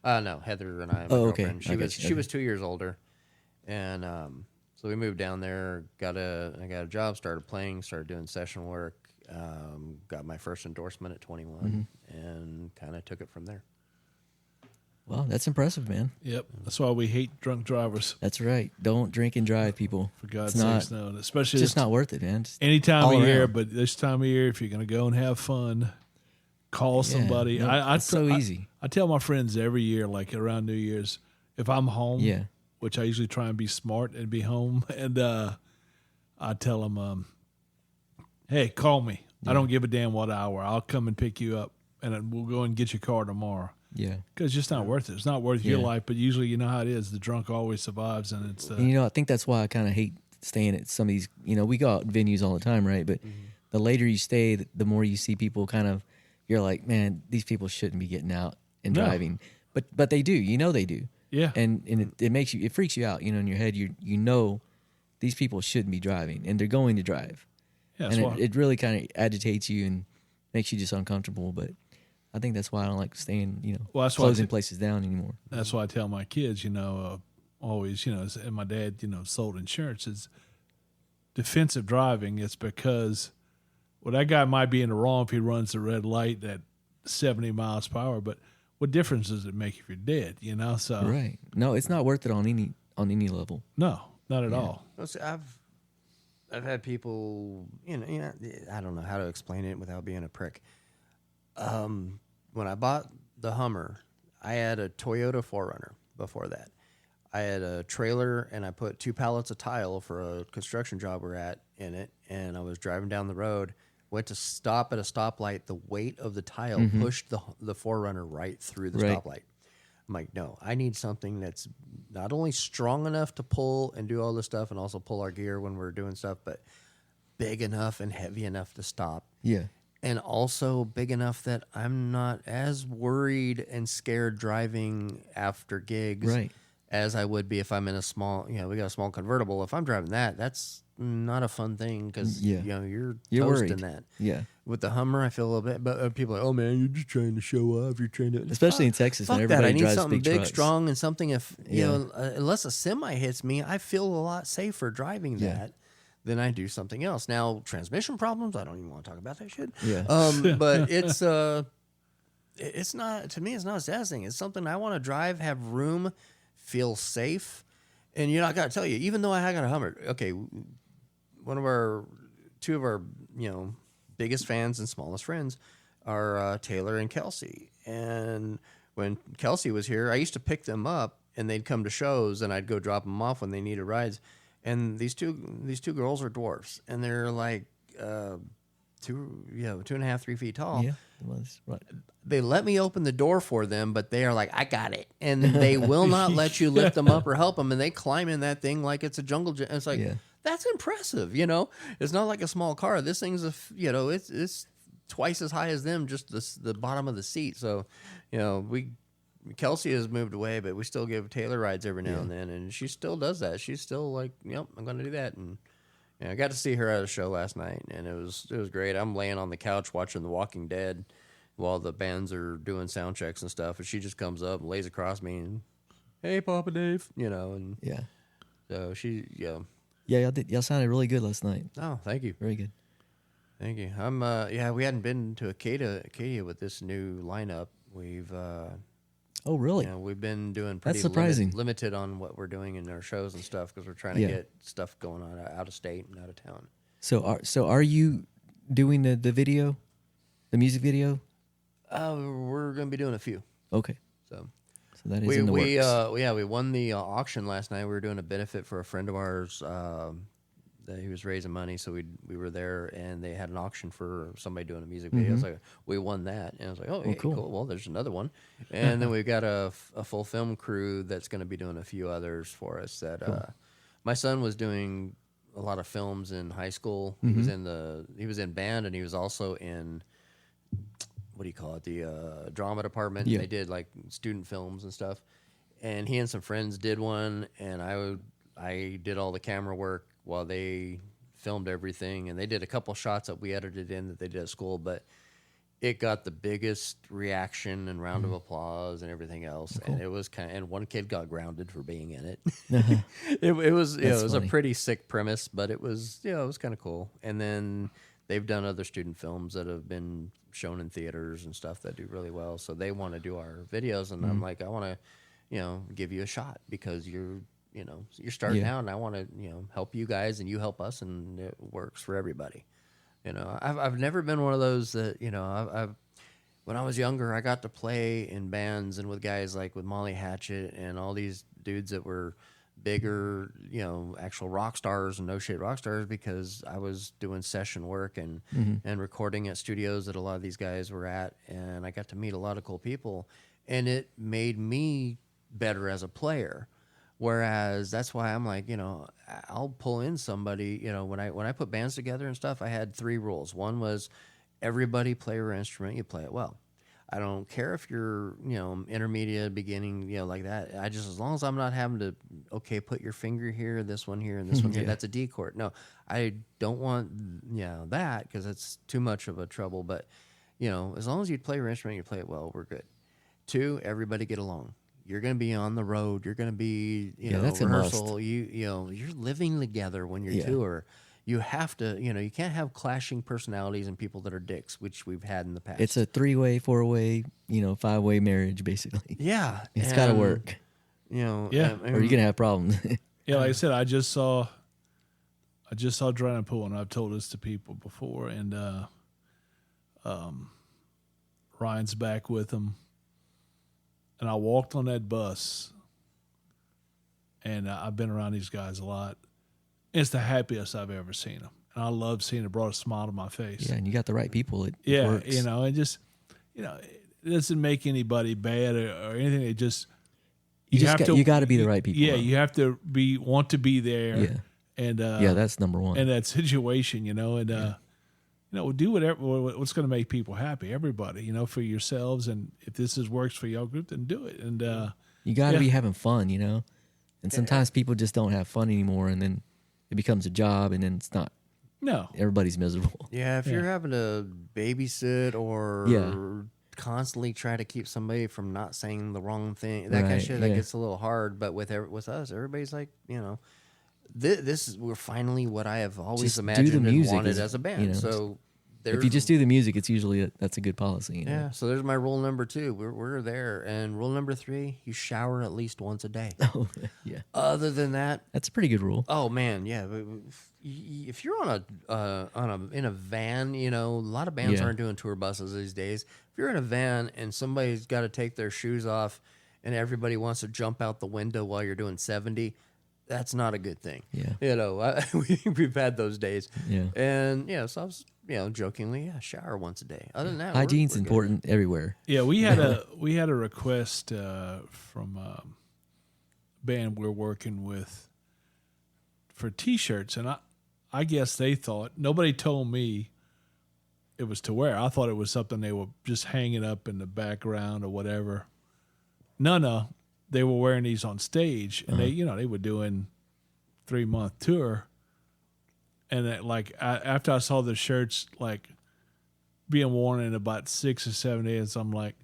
No, Heather and I, my Oh, okay. girlfriend. I got She you. was 2 years older, and so we moved down there. I got a job, started playing, started doing session work. Got my first endorsement at 21, and kind of took it from there. Wow, that's impressive, man. Yep. That's why we hate drunk drivers. That's right. Don't drink and drive, people. For God's It's not, sakes, no. Especially It's just this, not worth it, man. Just any time all of year, around. but this time of year, if you're going to go and have fun, call somebody. no, it's so I- easy. I tell my friends every year, like around New Year's, if I'm home, Yeah. which I usually try and be smart and be home, and I tell them, hey, call me. I don't give a damn what hour. I'll come and pick you up, and then we'll go and get your car tomorrow. Yeah. Because it's just not worth it. It's not worth your Yeah. life, but usually you know how it is. The drunk always survives, and it's And, I think that's why I kind of hate staying at some of these, we go out venues all the time, right? But the later you stay, the more you see people kind of, you're like, man, these people shouldn't be getting out and No. driving. But they do, they do. yeah. And it makes you, it freaks you out, in your head, you know these people shouldn't be driving and they're going to drive. Yeah, that's And why- it really kind of agitates you and makes you just uncomfortable. But I think that's why I don't like staying, Well, that's why I closing t- places down anymore. That's why I tell my kids, always, and my dad, sold insurance. It's defensive driving. It's because, well, that guy might be in the wrong if he runs the red light at 70 miles per hour, but what difference does it make if you're dead, So, Right. No, it's not worth it on any level. no, not at all. Well, see, I've had people, I don't know how to explain it without being a prick. When I bought the Hummer, I had a Toyota 4Runner before that. I had a trailer, and I put 2 pallets of tile for a construction job we're at in it, and I was driving down the road, went to stop at a stoplight. The weight of the tile pushed the 4Runner right through the Right. stoplight. I'm like, no, I need something that's not only strong enough to pull and do all this stuff and also pull our gear when we're doing stuff, but big enough and heavy enough to stop. Yeah. And also big enough that I'm not as worried and scared driving after gigs Right. as I would be if I'm in a small, we got a small convertible. If I'm driving that, that's not a fun thing because, Yeah. You're You're toasting worried. that. Yeah. With the Hummer, I feel a little bit, but people are like, oh man, you're just trying to show off. You're trying to, Especially in Texas when fuck that. everybody I need drives something big big, trucks. strong, and something Yeah. unless a semi hits me, I feel a lot safer driving Yeah. that than I do something else. Now, transmission problems, I don't even want to talk about that shit. Yeah. But it's not, to me, it's not a status thing. It's something I want to drive, have room, feel safe. And I got to tell you, even though I got a Hummer, okay, two of our, biggest fans and smallest friends are Taylor and Kelsey. And when Kelsey was here, I used to pick them up, and they'd come to shows, and I'd go drop them off when they needed rides. And these two girls are dwarfs, and they're like 2.5, 3 feet tall. Yeah. It was, right. They let me open the door for them, but they are like, I got it. And they will not let you lift them up or help them. And they climb in that thing like it's a jungle gym. It's like, Yeah. that's impressive. It's not like a small car. This thing's it's twice as high as them, just the bottom of the seat. So, Kelsey has moved away, but we still give Taylor rides every now and then. And she still does that. She's still like, yep, I'm going to do that. And, Yeah, I got to see her at a show last night, and it was great. I'm laying on the couch watching The Walking Dead while the bands are doing sound checks and stuff, and she just comes up and lays across me and, hey, Papa Dave, and Yeah. so she, Yeah, y'all sounded really good last night. Oh, thank you. Very good. Thank you. We hadn't been to Acadia with this new lineup. We've, Oh, really? we've been doing pretty That's surprising. limited on what we're doing in our shows and stuff because we're trying to get stuff going on out of state and out of town. So are you doing the video, the music video? We're going to be doing a few. Okay. So that is in the works. we won the auction last night. We were doing a benefit for a friend of ours that he was raising money, so we were there, and they had an auction for somebody doing a music video. So we won that, and I was like, oh, hey, cool. Well, there's another one, and then we've got a full film crew that's going to be doing a few others for us. That my son was doing a lot of films in high school. He was in band, and he was also in, what do you call it, the drama department. Yeah. They did like student films and stuff, and he and some friends did one, and I did all the camera work while they filmed everything, and they did a couple shots that we edited in that they did at school, but it got the biggest reaction and round of applause and everything else. And it was and one kid got grounded for being in it. It was it was funny. a pretty sick premise, but it was it was kind of cool. And then they've done other student films that have been shown in theaters and stuff that do really well. So they want to do our videos, and I'm like, I want to give you a shot because you're starting out, and I want to help you guys, and you help us, and it works for everybody. I've never been one of those that I've when I was younger, I got to play in bands and with guys like with Molly Hatchet and all these dudes that were bigger, actual rock stars and no shit rock stars, because I was doing session work and recording at studios that a lot of these guys were at, and I got to meet a lot of cool people, and it made me better as a player. Whereas that's why I'm like, I'll pull in somebody, when I put bands together and stuff, I had 3 rules. One was everybody play your instrument, you play it well. I don't care if you're, intermediate, beginning, like that. As long as I'm not having to, okay, put your finger here, this one here, and this one here, that's a D chord. No, I don't want, that, because it's too much of a trouble. But, as long as you play your instrument, you play it well, we're good. 2, everybody get along. You're going to be on the road. You're going to be, that's a rehearsal. must. You're living together when you're tour. You have to, you can't have clashing personalities and people that are dicks, which we've had in the past. It's a 3-way, 4-way, 5-way marriage, basically. Yeah. It's got to work. Yeah. Or you're going to have problems. Yeah, like I said, I just saw Drown Pool, and I've told this to people before, and Ryan's back with them. And I walked on that bus, and I've been around these guys a lot. It's the happiest I've ever seen them. And I love seeing it, brought a smile to my face. Yeah, and you got the right people. It works. And just, it doesn't make anybody bad or anything. It just, you got to be the right people. Yeah, you have to want to be there. Yeah. And that's number one. in that situation, do whatever what's going to make people happy. Everybody, for yourselves, and if this works for your group, then do it. And you got to be having fun, And sometimes people just don't have fun anymore, and then it becomes a job, and then it's not. No, everybody's miserable. Yeah, if you're having to babysit or constantly try to keep somebody from not saying the wrong thing, that kind of shit, that gets a little hard. But with us, everybody's like, we're finally what I have always Just imagined and wanted as a band. So if you just do the music, it's usually that's a good policy. Yeah. So there's my rule number 2. We're there, and rule number 3: you shower at least once a day. Oh, yeah. Other than that, that's a pretty good rule. Oh man, yeah. If you're in a van, a lot of bands aren't doing tour buses these days. If you're in a van and somebody's got to take their shoes off, and everybody wants to jump out the window while you're doing 70. That's not a good thing. Yeah. We've had those days. Yeah. And so I was, jokingly, shower once a day. Other than that, hygiene's we're good. important everywhere. Yeah, we had a request from a band we're working with for T-shirts, and I guess they thought, nobody told me it was to wear. I thought it was something they were just hanging up in the background or whatever. No. They were wearing these on stage, and they were doing 3-month tour, and after I saw the shirts like being worn in about 6 or 7 days, I'm like,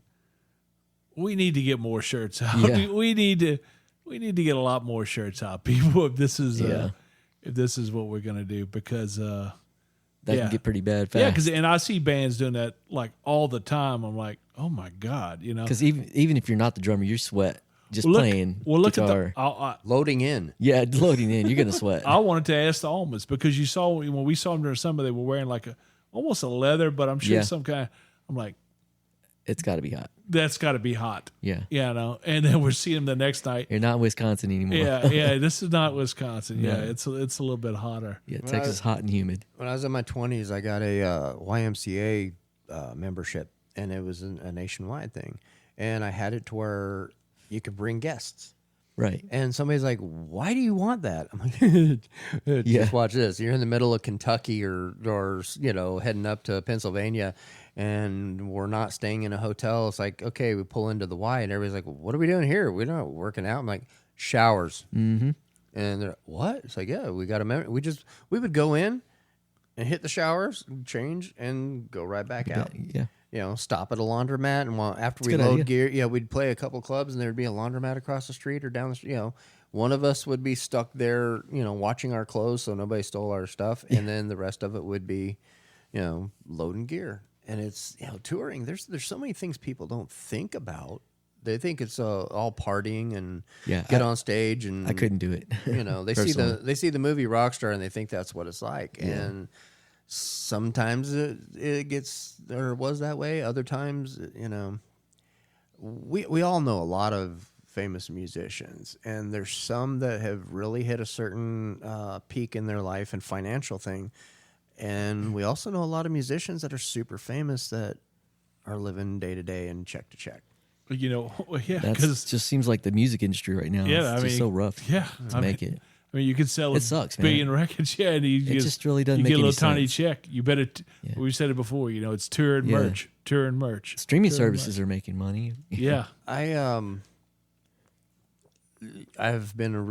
we need to get more shirts out. Yeah. We need to get a lot more shirts out, people. If this is what we're gonna do, because That can get pretty bad fast. yeah, because and I see bands doing that like all the time. I'm like, oh my god, you know. Because even if you're not the drummer, you sweat just playing Look guitar. at the. Loading in. Yeah, loading in, you're gonna sweat. I wanted to ask the Almas, because you saw when we saw them during summer, they were wearing like almost a leather, but I'm sure Yeah. some kind. I'm like, It's got to be hot. that's got to be hot. Yeah, Yeah, I know. And then we're seeing them the next night. you're not in Wisconsin anymore. Yeah. This is not Wisconsin. Yeah, No. it's a little bit hotter. Yeah, Texas is hot and humid. When I was in my 20s, I got a YMCA membership, and it was a nationwide thing. And I had it to where you could bring guests. Right. And somebody's like, why do you want that? I'm like, Yeah. just watch this. You're in the middle of Kentucky or heading up to Pennsylvania, and we're not staying in a hotel. It's like, okay, we pull into the Y, and everybody's like, what are we doing here? We're not working out. I'm like, showers. Mm-hmm. And they're like, what? It's like, yeah, we got a member. We would go in and hit the showers, change, and go right back out. Yeah. Stop at a laundromat, and after we good load idea. gear, we'd play a couple clubs, and there'd be a laundromat across the street or down the street. One of us would be stuck there, watching our clothes so nobody stole our stuff, and then the rest of it would be, loading gear. And it's touring. There's so many things people don't think about. They think it's all partying and get on stage, and I couldn't do it. they see the movie Rockstar, and they think that's what it's like, and sometimes it gets or was that way. Other times, we all know a lot of famous musicians, and there's some that have really hit a certain peak in their life and financial thing. And we also know a lot of musicians that are super famous that are living day to day and check to check. Yeah, That because just seems like the music industry right now. Yeah, It's just so rough. Yeah, to make it. I mean, you can sell It sucks, man. billion records, and you just really doesn't you make get a any little tiny sense. check. You better. We said it before. It's tour and merch, tour and merch. Streaming Tour and services are making money. merch. Yeah, I've been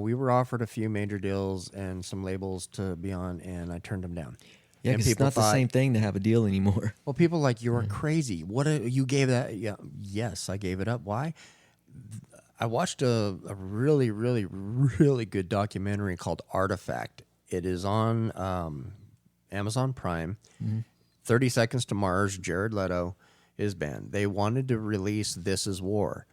we were offered a few major deals and some labels to be on, and I turned them down. Yeah, And because it's not the same thing to have a deal anymore. Well, people are like, you are crazy. What you gave that? Yeah, yes, I gave it up. Why? I watched a really, really, really good documentary called Artifact. It is on Amazon Prime. 30 Seconds to Mars, Jared Leto, his band. They wanted to release This Is War.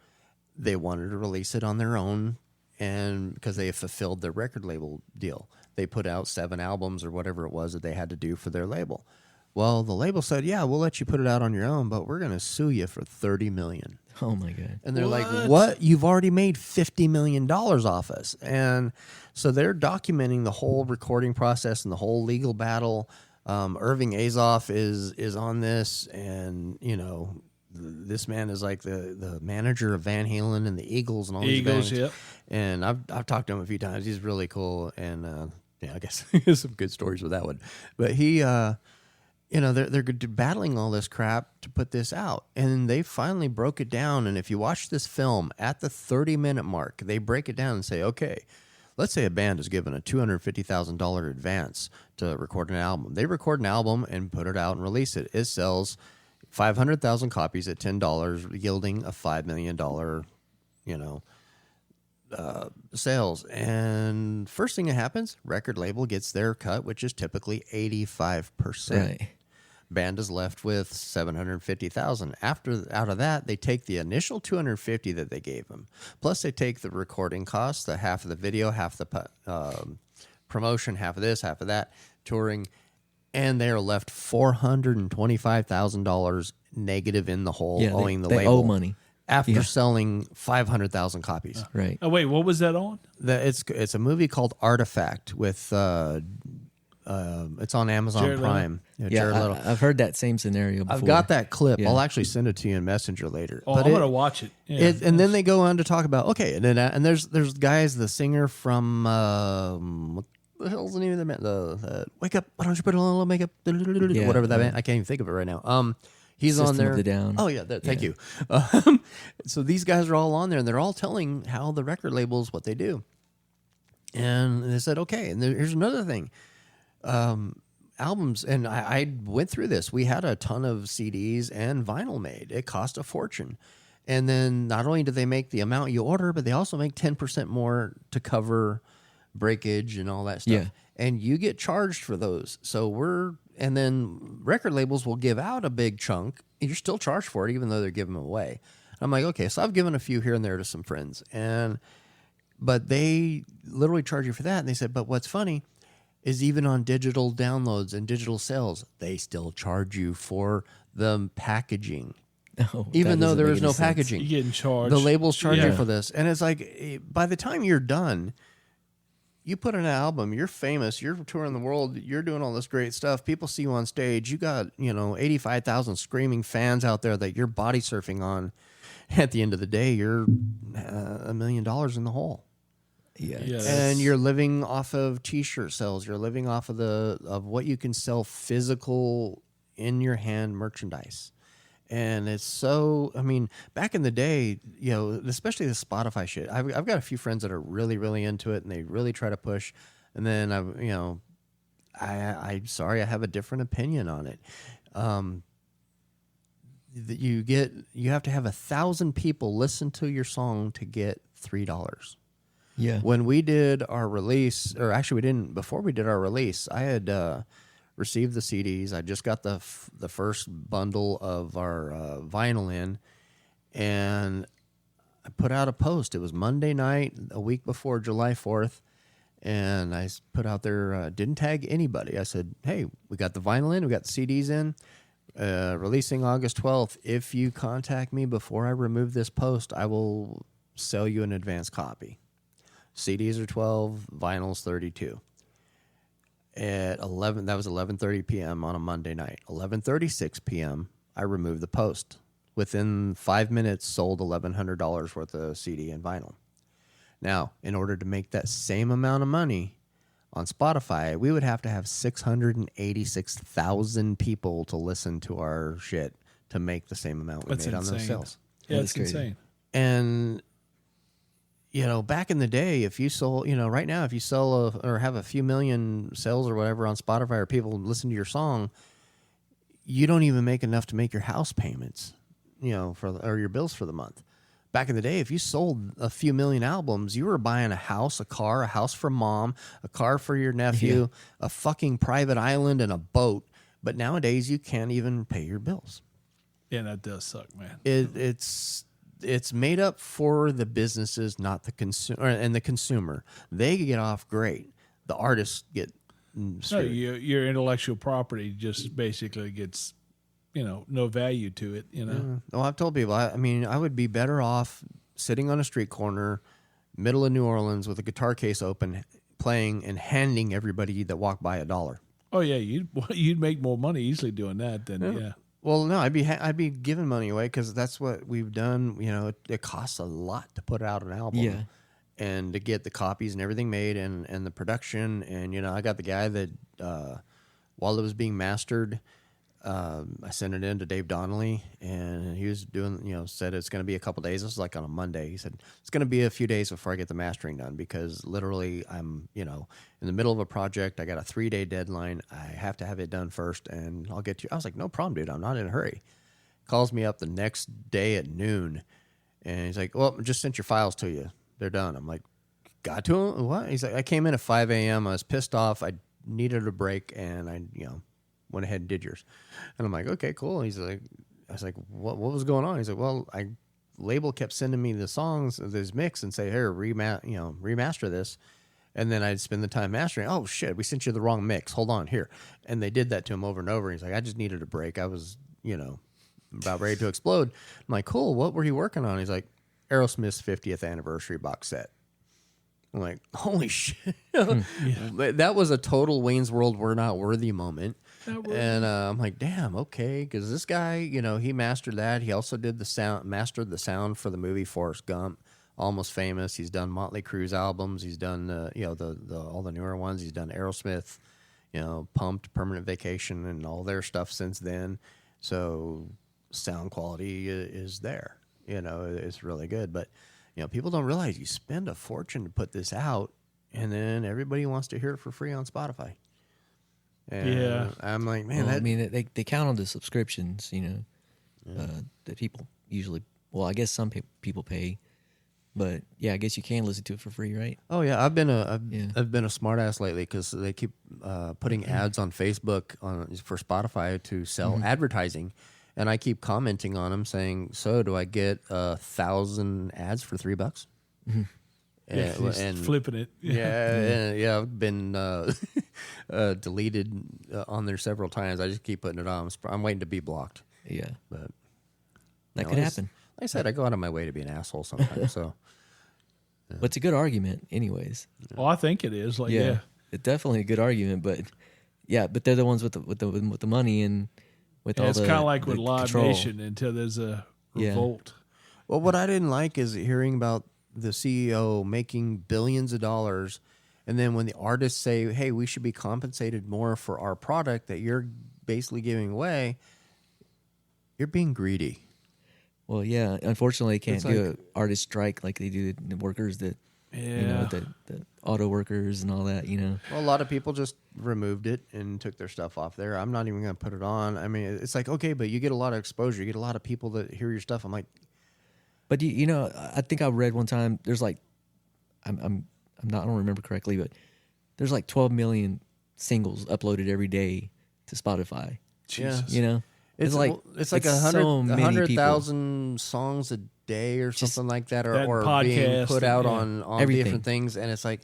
They wanted to release it on their own, and because they have fulfilled their record label deal. They put out 7 albums or whatever it was that they had to do for their label. Well, the label said, yeah, we'll let you put it out on your own, but we're going to sue you for $30 million. Oh my god! And they're like, what? You've already made $50 million off us. And so they're documenting the whole recording process and the whole legal battle. Irving Azoff is on this, and this man is like the manager of Van Halen and the Eagles and all these bands. Yep. And I've talked to him a few times. He's really cool, and I guess some good stories with that one. But he, they're battling all this crap to put this out, and they finally broke it down. And if you watch this film at the 30-minute mark, they break it down and say, okay, let's say a band is given a $250,000 advance to record an album. They record an album and put it out and release it. It sells 500,000 copies at $10, yielding a $5 million, sales. And first thing that happens, record label gets their cut, which is typically 85%. Right. Band is left with 750,000. Out of that, they take the initial 250 that they gave them, plus they take the recording costs, the half of the video, half the promotion, half of this, half of that, touring, and they are left $425,000 negative in the hole, Yeah, owing the they label owe money after selling 500,000 copies. Right. Oh wait, what was that on? It's a movie called Artifact with it's on Amazon Jared Leto? Prime. Yeah, Jared Leto. I've heard that same scenario before. I've got that clip. Yeah. I'll actually send it to you in Messenger later. Oh, But I'm gonna watch it. Yeah. and then they go on to talk about and there's guys, the singer from what the hell's the name of the band? The Wake Up, why don't you put a little makeup? Yeah, Whatever that band. I can't even think of it right now. He's on System there. of the Down. Oh yeah, thank you. So these guys are all on there, and they're all telling how the record labels what they do. And they said, okay. And here's another thing. albums, and I went through this. We had a ton of CDs and vinyl made. It cost a fortune. And then not only do they make the amount you order, but they also make 10% more to cover breakage and all that stuff. Yeah. And you get charged for those. And then record labels will give out a big chunk. And you're still charged for it, even though they're giving them away. I'm like, okay, so I've given a few here and there to some friends. But they literally charge you for that. And they said, but what's funny is even on digital downloads and digital sales, they still charge you for the packaging. Oh, Even that though doesn't there make is any no sense. packaging. You're getting charged. The labels charge you Yeah. for this. And it's like, by the time you're done, you put in an album, you're famous, you're touring the world, you're doing all this great stuff. People see you on stage. You got, 85,000 screaming fans out there that you're body surfing on. At the end of the day, you're $1 million in the hole. Yeah. Yeah. And you're living off of T-shirt sales. You're living off of what you can sell physical in your hand merchandise. And it's so, back in the day, especially the Spotify shit, I've got a few friends that are really, really into it and they really try to push. And then, I'm sorry, I have a different opinion on it. You have to have 1,000 people listen to your song to get $3. Yeah. When we did our release, or actually we didn't, before we did our release, I had received the CDs. I just got the first bundle of our vinyl in, and I put out a post. It was Monday night, a week before July 4th, and I put out there, didn't tag anybody. I said, hey, we got the vinyl in, we got the CDs in, releasing August 12th. If you contact me before I remove this post, I will sell you an advance copy. CDs are 12, vinyls 32. At 11, that was 11:30 p.m. on a Monday night. 11:36 p.m. I removed the post. Within 5 minutes, sold $1,100 worth of CD and vinyl. Now, in order to make that same amount of money on Spotify, we would have to have 686,000 people to listen to our shit to make the same amount we That's made on insane. those sales. Yeah, That it's is crazy. insane. And back in the day, if you sold, right now, if you sell or have a few million sales or whatever on Spotify or people listen to your song, you don't even make enough to make your house payments, or your bills for the month. Back in the day, if you sold a few million albums, you were buying a house, a car, a house for mom, a car for your nephew, a fucking private island, and a boat. But nowadays, you can't even pay your bills. Yeah, that does suck, man. It's made up for the businesses, not the consumer, and the consumer. They get off great. The artists get No, screwed. your intellectual property just basically gets, no value to it. Well, I've told people, I would be better off sitting on a street corner, middle of New Orleans, with a guitar case open, playing and handing everybody that walked by $1. Oh yeah, you'd make more money easily doing that than yeah. Well, no, I'd be giving money away because that's what we've done. It costs a lot to put out an album, Yeah. and to get the copies and everything made, and the production. And I got the guy that while it was being mastered, I sent it in to Dave Donnelly, and he was doing, said it's going to be a couple days. This was like on a Monday. He said it's going to be a few days before I get the mastering done because literally I'm, in the middle of a project. I got a 3-day deadline. I have to have it done first, and I'll get you. I was like, no problem, dude. I'm not in a hurry. Calls me up the next day at noon, and he's like, well, I just sent your files to you. They're done. I'm like, got to him? What? He's like, I came in at 5 a.m. I was pissed off. I needed a break, and I, went ahead and did yours. And I'm like, okay, cool. And I was like, what was going on? He's like, well, label kept sending me the songs, this mix, and say, here, remaster this. And then I'd spend the time mastering. Oh shit, we sent you the wrong mix. Hold on, here. And they did that to him over and over. He's like, I just needed a break. I was, about ready to explode. I'm like, cool. What were you working on? He's like, Aerosmith's 50th anniversary box set. I'm like, holy shit. That was a total Wayne's World We're Not Worthy moment. And I'm like, damn, okay. Because this guy, he mastered that. He also did mastered the sound for the movie Forrest Gump, Almost Famous. He's done Motley Crue's albums. He's done, all the newer ones. He's done Aerosmith, Pumped, Permanent Vacation, and all their stuff since then. So sound quality is there. It's really good. But, people don't realize you spend a fortune to put this out, and then everybody wants to hear it for free on Spotify. And Yeah. I'm like, man, Well, that, I mean, they count on the subscriptions, that people usually. Well, I guess some people pay, but yeah, I guess you can listen to it for free, right? oh yeah, I've been Yeah. I've been a smartass lately because they keep putting ads on Facebook for Spotify to sell advertising, and I keep commenting on them saying, "So do I get 1,000 ads for $3?" Yeah, he's flipping it. Yeah, I've been deleted on there several times. I just keep putting it on. I'm waiting to be blocked, Yeah, but that know, could like I happen. like I said, I go out of my way to be an asshole sometimes. So But it's a good argument, anyways. Oh, I think it is. Like, yeah. It's definitely a good argument. But yeah, but they're the ones with the money and with all It's the. kind of like with the Live control. Nation until there's a Yeah. revolt. well, what I didn't like is hearing about the CEO making billions of dollars, and then when the artists say, "Hey, we should be compensated more for our product that you're basically giving away," you're being greedy. Well, yeah. Unfortunately, they can't It's do like- an artist strike like they do the workers that Yeah. the auto workers and all that. Well, a lot of people just removed it and took their stuff off there. I'm not even going to put it on. I mean, it's like, okay, but you get a lot of exposure. You get a lot of people that hear your stuff. I'm like, But I think I read one time there's like, I don't remember correctly, but there's like 12 million singles uploaded every day to Spotify. Jesus. it's like it's 100,000 songs a day or something like that, that or being podcast put and- out yeah. on Everything. different things, and it's like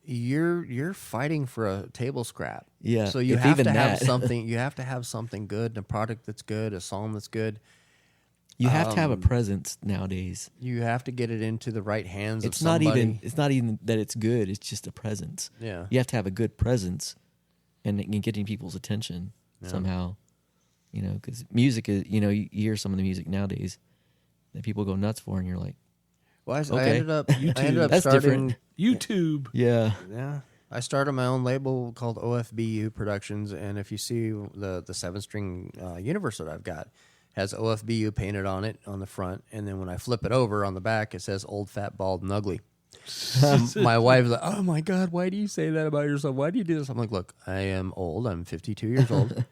you're fighting for a table scrap. Yeah, So you if have even to have that. something. You have to have something good, a product that's good, a song that's good. You have to have a presence nowadays. You have to get it into the right hands It's of not somebody. even that it's good. It's just a presence. Yeah. You have to have a good presence, and getting people's attention somehow. Because music is. You hear some of the music nowadays that people go nuts for, and you're like, Well, I Okay. ended up That's starting. different. YouTube. yeah, Yeah, I started my own label called OFBU Productions, and if you see the 7-string universe that I've got, has OFBU painted on it on the front, and then when I flip it over on the back, it says "Old, Fat, Bald, and Ugly." My wife's like, "Oh my God, why do you say that about yourself? Why do you do this?" I'm like, "Look, I am old. I'm 52 years old.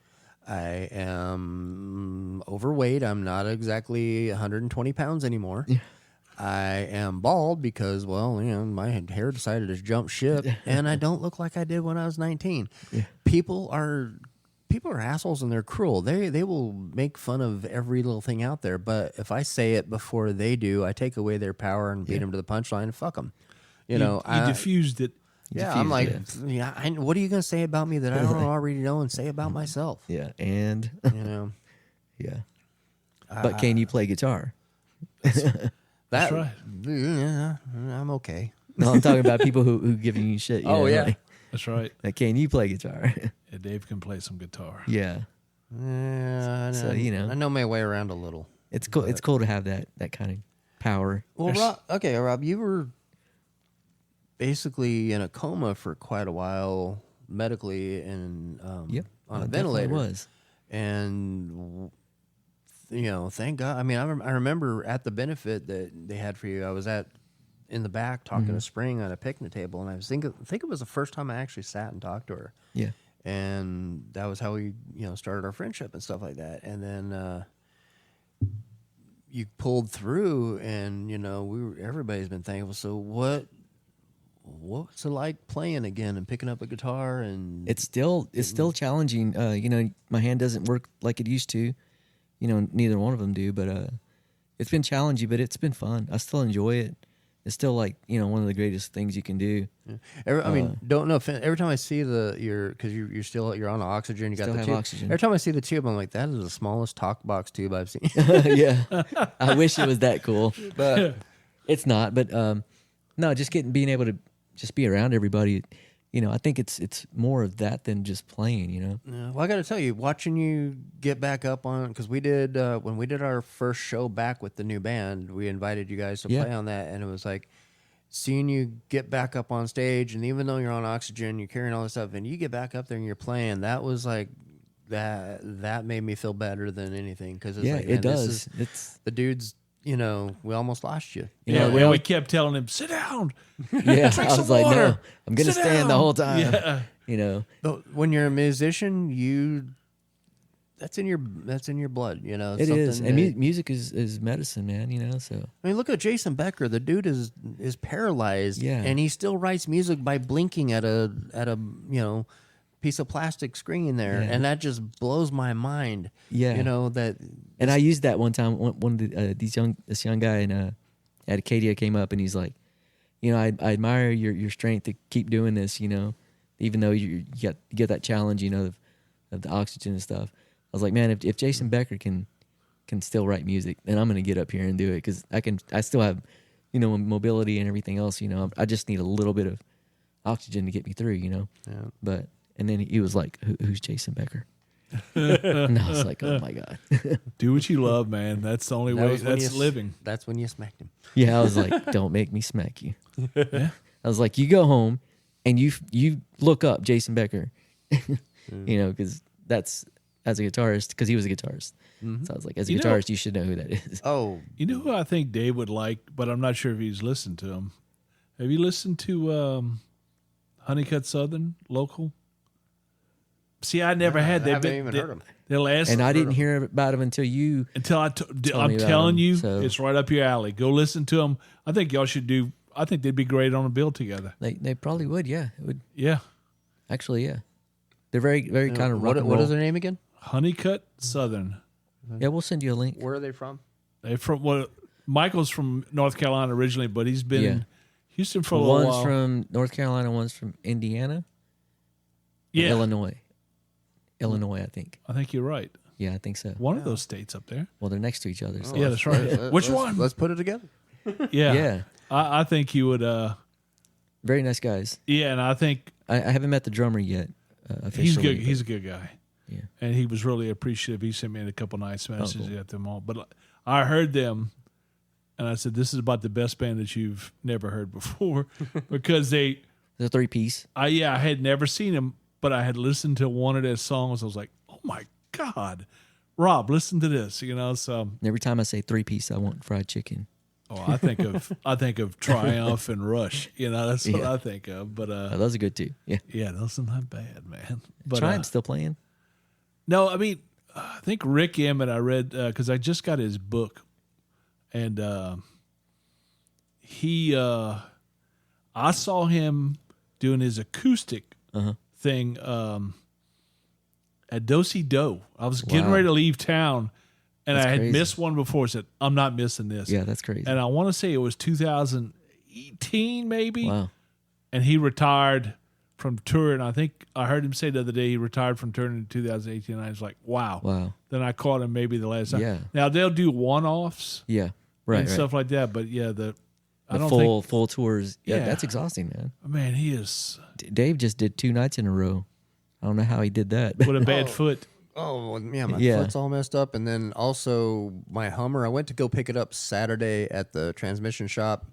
I am overweight. I'm not exactly 120 pounds anymore." I am bald because, my hair decided to jump ship, and I don't look like I did when I was 19. People are assholes and they're cruel. They will make fun of every little thing out there. But if I say it before they do, I take away their power and beat them to the punchline and fuck them. You diffused it. yeah, I'm like, diffused what are you going to say about me that I don't already know and say about myself? yeah, and Yeah. but can you play guitar? That's right. Yeah, I'm okay. No, I'm talking about people who giving you shit. Oh, yeah. That's right. Like, can you play guitar? Yeah, Dave can play some guitar. yeah, Yeah, So, I know my way around a little. it's cool. It's cool to have that kind of power. Well, Rob, you were basically in a coma for quite a while medically and Yep, on I a definitely ventilator. was. And thank God. I mean, I remember at the benefit that they had for you. I was in the back talking to Spring on a picnic table, and I think it was the first time I actually sat and talked to her. Yeah, And that was how we started our friendship and stuff like that. And then you pulled through, and everybody's been thankful. So what's it like playing again and picking up a guitar? And it's still challenging. My hand doesn't work like it used to. Neither one of them do, but it's been challenging, but it's been fun. I still enjoy it. It's still like one of the greatest things you can do. don't know. Every time I see because you're on oxygen, you got Still the have tube. oxygen. Every time I see the tube, I'm like, that is the smallest talk box tube I've seen. Yeah, I wish it was that cool, But it's not. But no, just being able to just be around everybody. I think it's more of that than just playing. yeah, well, I got to tell you, watching you get back up on, because we did when we did our first show back with the new band, we invited you guys to Yeah. play on that, and it was like seeing you get back up on stage, and even though you're on oxygen, you're carrying all this stuff, and you get back up there and you're playing. That was like that made me feel better than anything, because Yeah, like, it man, this does. is- It's the dudes. We almost lost you. Yeah, we all- we kept telling him, sit down. yeah. Drink I some was like, water. no, I'm gonna Sit stand the down. whole time. Yeah. You know, When you're a musician, that's in your blood. You know, it is. something And that- music is medicine, man. You know, so I mean, look at Jason Becker. The dude is paralyzed, Yeah. and he still writes music by blinking at a piece of plastic screen there, Yeah. and that just blows my mind. Yeah. you know that. And I used that one time. One of this young guy at Acadia came up and he's like, you know, I admire your strength to keep doing this. You know, even though you get that challenge, you know, of the oxygen and stuff. I was like, man, if Jason Becker can still write music, then I'm gonna get up here and do it because I still have, you know, mobility and everything else. You know, I just need a little bit of oxygen to get me through. You know, Yeah. And then he was like, who's Jason Becker? And I was like, oh my God. Do what you love, man. That's the only way. was when That's you- living. That's when you smacked him. Yeah, I was like, don't make me smack you. I was like, you go home and you look up Jason Becker, you know, because that's as a guitarist, because he was a guitarist. So I was like, as a You know- guitarist, you should know who that is. Oh, You know who I think Dave would like, but I'm not sure if he's listened to him. Have you listened to Honeycutt Southern local? See, I never had. I They've haven't been- even they- heard him. The last And I didn't hear about him until you. until me I'm about telling him, you, so- it's right up your alley. Go listen to them. I think y'all should do. I think they'd be great on a bill together. They probably would, yeah. It would Yeah, actually, yeah. They're very kind of rock and what roll. is their name again? Honeycutt Southern. Yeah, we'll send you a link. Where are they from? They from Michael's from North Carolina originally, but he's been in Houston for a little One's while. from North Carolina, one's from Indiana, yeah, Illinois, I think. I think you're right. Yeah, I think so. One of those states up there. Well, they're next to each other. So. Yeah, that's right. Which one? Let's put it together. Yeah, Yeah. I think you would. Very nice guys. Yeah, and I think I haven't met the drummer yet. Officially, he's good. but- He's a good guy. Yeah. And he was really appreciative. He sent me a couple nice messages cool. at them all. But I heard them, and I said, "This is about the best band that you've never heard before," because It's a 3-piece. I had never seen them, but I had listened to one of their songs. I was like, "Oh my God, Rob, listen to this," you know. So, And every time I say 3-piece, I want fried chicken. I think of Triumph and Rush. You know, that's what Yeah. I think of. But Oh, those are good too. Yeah. yeah, those are not bad, man. But Triumph's still playing. no, I mean, I think Rick Emmett. I read because I just got his book, and I saw him doing his acoustic thing at Do-Si Do. I was getting Wow. ready to leave town, and That's I had crazy. missed one before. Said, "I'm not missing this." Yeah, that's crazy. And I want to say it was 2018, maybe. Wow. And he retired from touring. I think I heard him say the other day he retired from touring in 2018. And I was like, wow. Wow. Then I caught him maybe the last time. Yeah. Now they'll do one-offs Yeah. Right. and right. stuff like that. But yeah, I The don't full tours. Yeah, Yeah. that's exhausting, man. think, man, he is Dave just did 2 nights in a row. I don't know how he did that. with a bad foot. Oh, well, yeah, my Yeah. foot's all messed up. And then also my Hummer, I went to go pick it up Saturday at the transmission shop,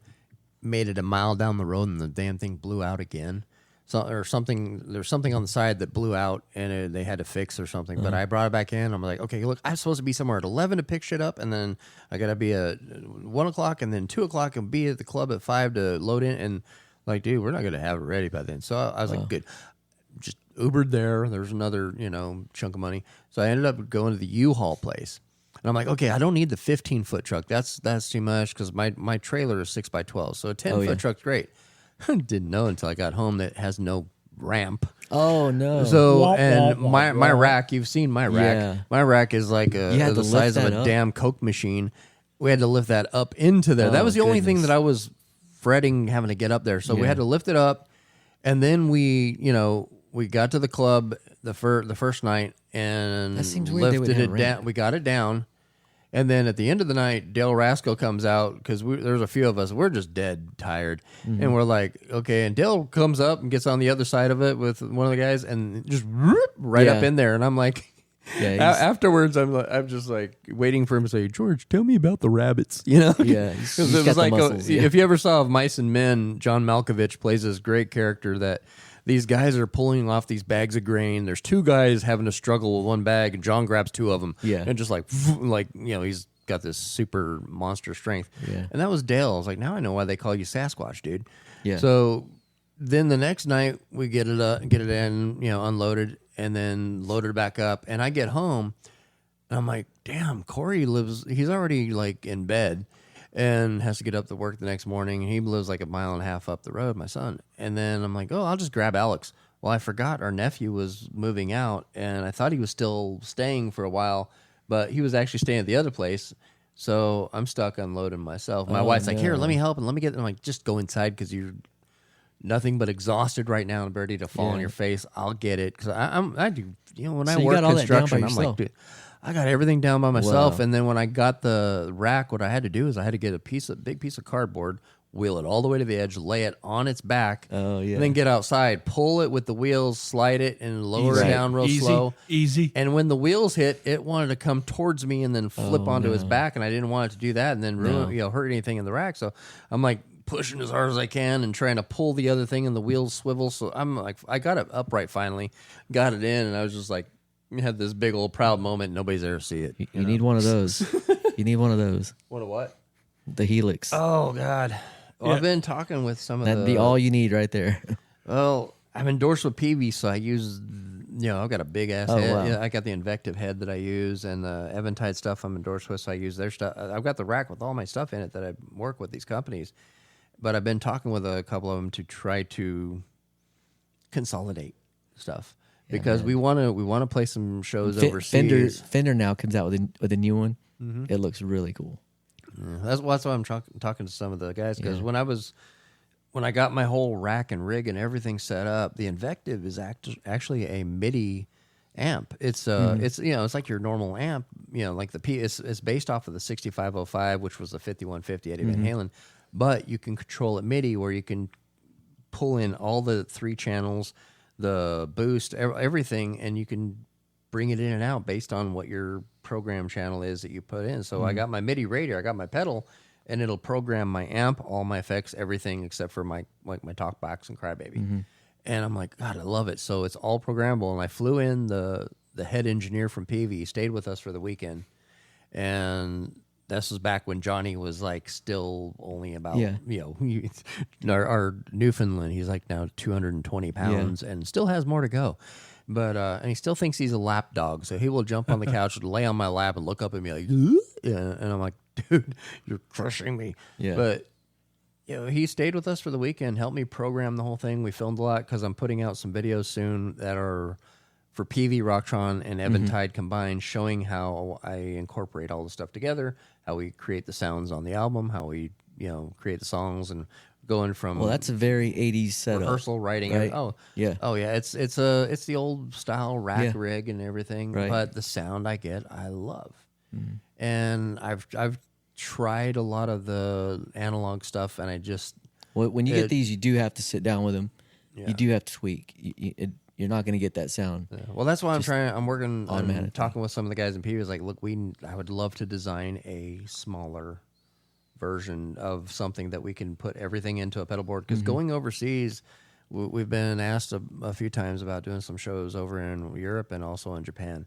made it a mile down the road, and the damn thing blew out again. There's something on the side that blew out, and they had to fix or something. But I brought it back in. I'm like, okay, look, I'm supposed to be somewhere at 11 to pick shit up, and then I got to be at 1 o'clock, and then 2 o'clock, and be at the club at 5 to load in. And like, dude, we're not going to have it ready by then. So I was like, good. Just Ubered there. There's another, chunk of money. So I ended up going to the U-Haul place. And I'm like, okay, I don't need the 15-foot truck. That's too much because my trailer is 6x12. So a 10-foot truck's great. Didn't know until I got home that it has no ramp. Oh no. So Womp, and womp, my womp. rack, you've seen my rack. Yeah. My rack is like You had to the lift size of that a up? damn Coke machine. We had to lift that up into there. That Oh, was the only thing goodness. that I was fretting having to get up there. So we Yeah. had to lift it up, and then we got to the club the first night and That seems weird they would lifted have it a down. ramp. We got it down. And then at the end of the night, Dale Rascal comes out because there's a few of us. We're just dead tired. Mm-hmm. And we're like, okay. And Dale comes up and gets on the other side of it with one of the guys and just right Yeah. up in there. And I'm like, Yeah, he's- afterwards, I'm just like waiting for him to say, George, tell me about the rabbits. You know? Yeah, Because he's it got was the like, muscles, yeah. if you ever saw Mice and Men, John Malkovich plays this great character that these guys are pulling off these bags of grain. There's two guys having to struggle with one bag, and John grabs two of them. Yeah. And just he's got this super monster strength. Yeah. And that was Dale. I was like, now I know why they call you Sasquatch, dude. Yeah. So then the next night we get it in, unloaded, and then loaded back up. And I get home, and I'm like, damn, Corey he's already like in bed and has to get up to work the next morning. He lives like a mile and a half up the road, my son. And then I'm like, oh, I'll just grab Alex. Well, I forgot our nephew was moving out, and I thought he was still staying for a while, but he was actually staying at the other place. So I'm stuck unloading myself. My wife's like, here, let me help, and let me get. I'm like, just go inside because you're nothing but exhausted right now and ready to fall on your face. I'll get it because I do. When So I you work got all that down construction, by I'm like, yourself? dude, I got everything down by myself. Wow. And then when I got the rack, what I had to do is I had to get big piece of cardboard, wheel it all the way to the edge, lay it on its back, Oh, yeah. and then get outside, pull it with the wheels, slide it, and lower it Easy. down real slow. Easy. And when the wheels hit, it wanted to come towards me and then flip onto his back, and I didn't want it to do that and then hurt anything in the rack. So I'm like pushing as hard as I can and trying to pull the other thing, and the wheels swivel. So I'm like, I got it upright finally, got it in, and I was just like, had this big old proud moment. Nobody's ever see it. You need one of those. You need one of those. What a what? The Helix. Oh God. Well, I've been talking with some of That'd be all you need right there. Well, I'm endorsed with PV, so I use, I've got a big ass head. wow. Yeah, I got the Invective head that I use, and the Eventide stuff I'm endorsed with, so I use their stuff. I've got the rack with all my stuff in it that I work with these companies, but I've been talking with a couple of them to try to consolidate stuff because we want to play some shows overseas. Fender now comes out with a new one. It looks really cool. Yeah, that's why I'm talking to some of the guys because when I got my whole rack and rig and everything set up, the Invective is actually a MIDI amp. It's it's like your normal amp, like it's based off of the 6505, which was the 5150 Eddie Van Halen, but you can control it MIDI where you can pull in all the 3 channels, the boost, everything, and you can bring it in and out based on what your program channel is that you put in. So I got my MIDI radio, I got my pedal, and it'll program my amp, all my effects, everything except for my talk box and Crybaby. And I'm like, God, I love it. So it's all programmable. And I flew in the head engineer from PV. He stayed with us for the weekend. And this was back when Johnny was like still only about, our Newfoundland, he's like now 220 pounds and still has more to go. But and he still thinks he's a lap dog, so he will jump on the couch, lay on my lap, and look up at me like, and I'm like, dude, you're crushing me. Yeah. But he stayed with us for the weekend, helped me program the whole thing. We filmed a lot because I'm putting out some videos soon that are for PV, Rocktron, and Eventide combined, showing how I incorporate all the stuff together, how we create the sounds on the album, how we create the songs and. Going from that's a very 80s setup. Rehearsal writing. Right? It's the old style rack rig and everything. Right. But the sound I get, I love. And I've tried a lot of the analog stuff, and I just when you get these, you do have to sit down with them. Yeah. You do have to tweak. You're not going to get that sound. Yeah. Well, that's why I'm working on talking with some of the guys in PV. Is like, look, I would love to design a smaller version of something that we can put everything into a pedal board because going overseas, we've been asked a few times about doing some shows over in Europe and also in Japan.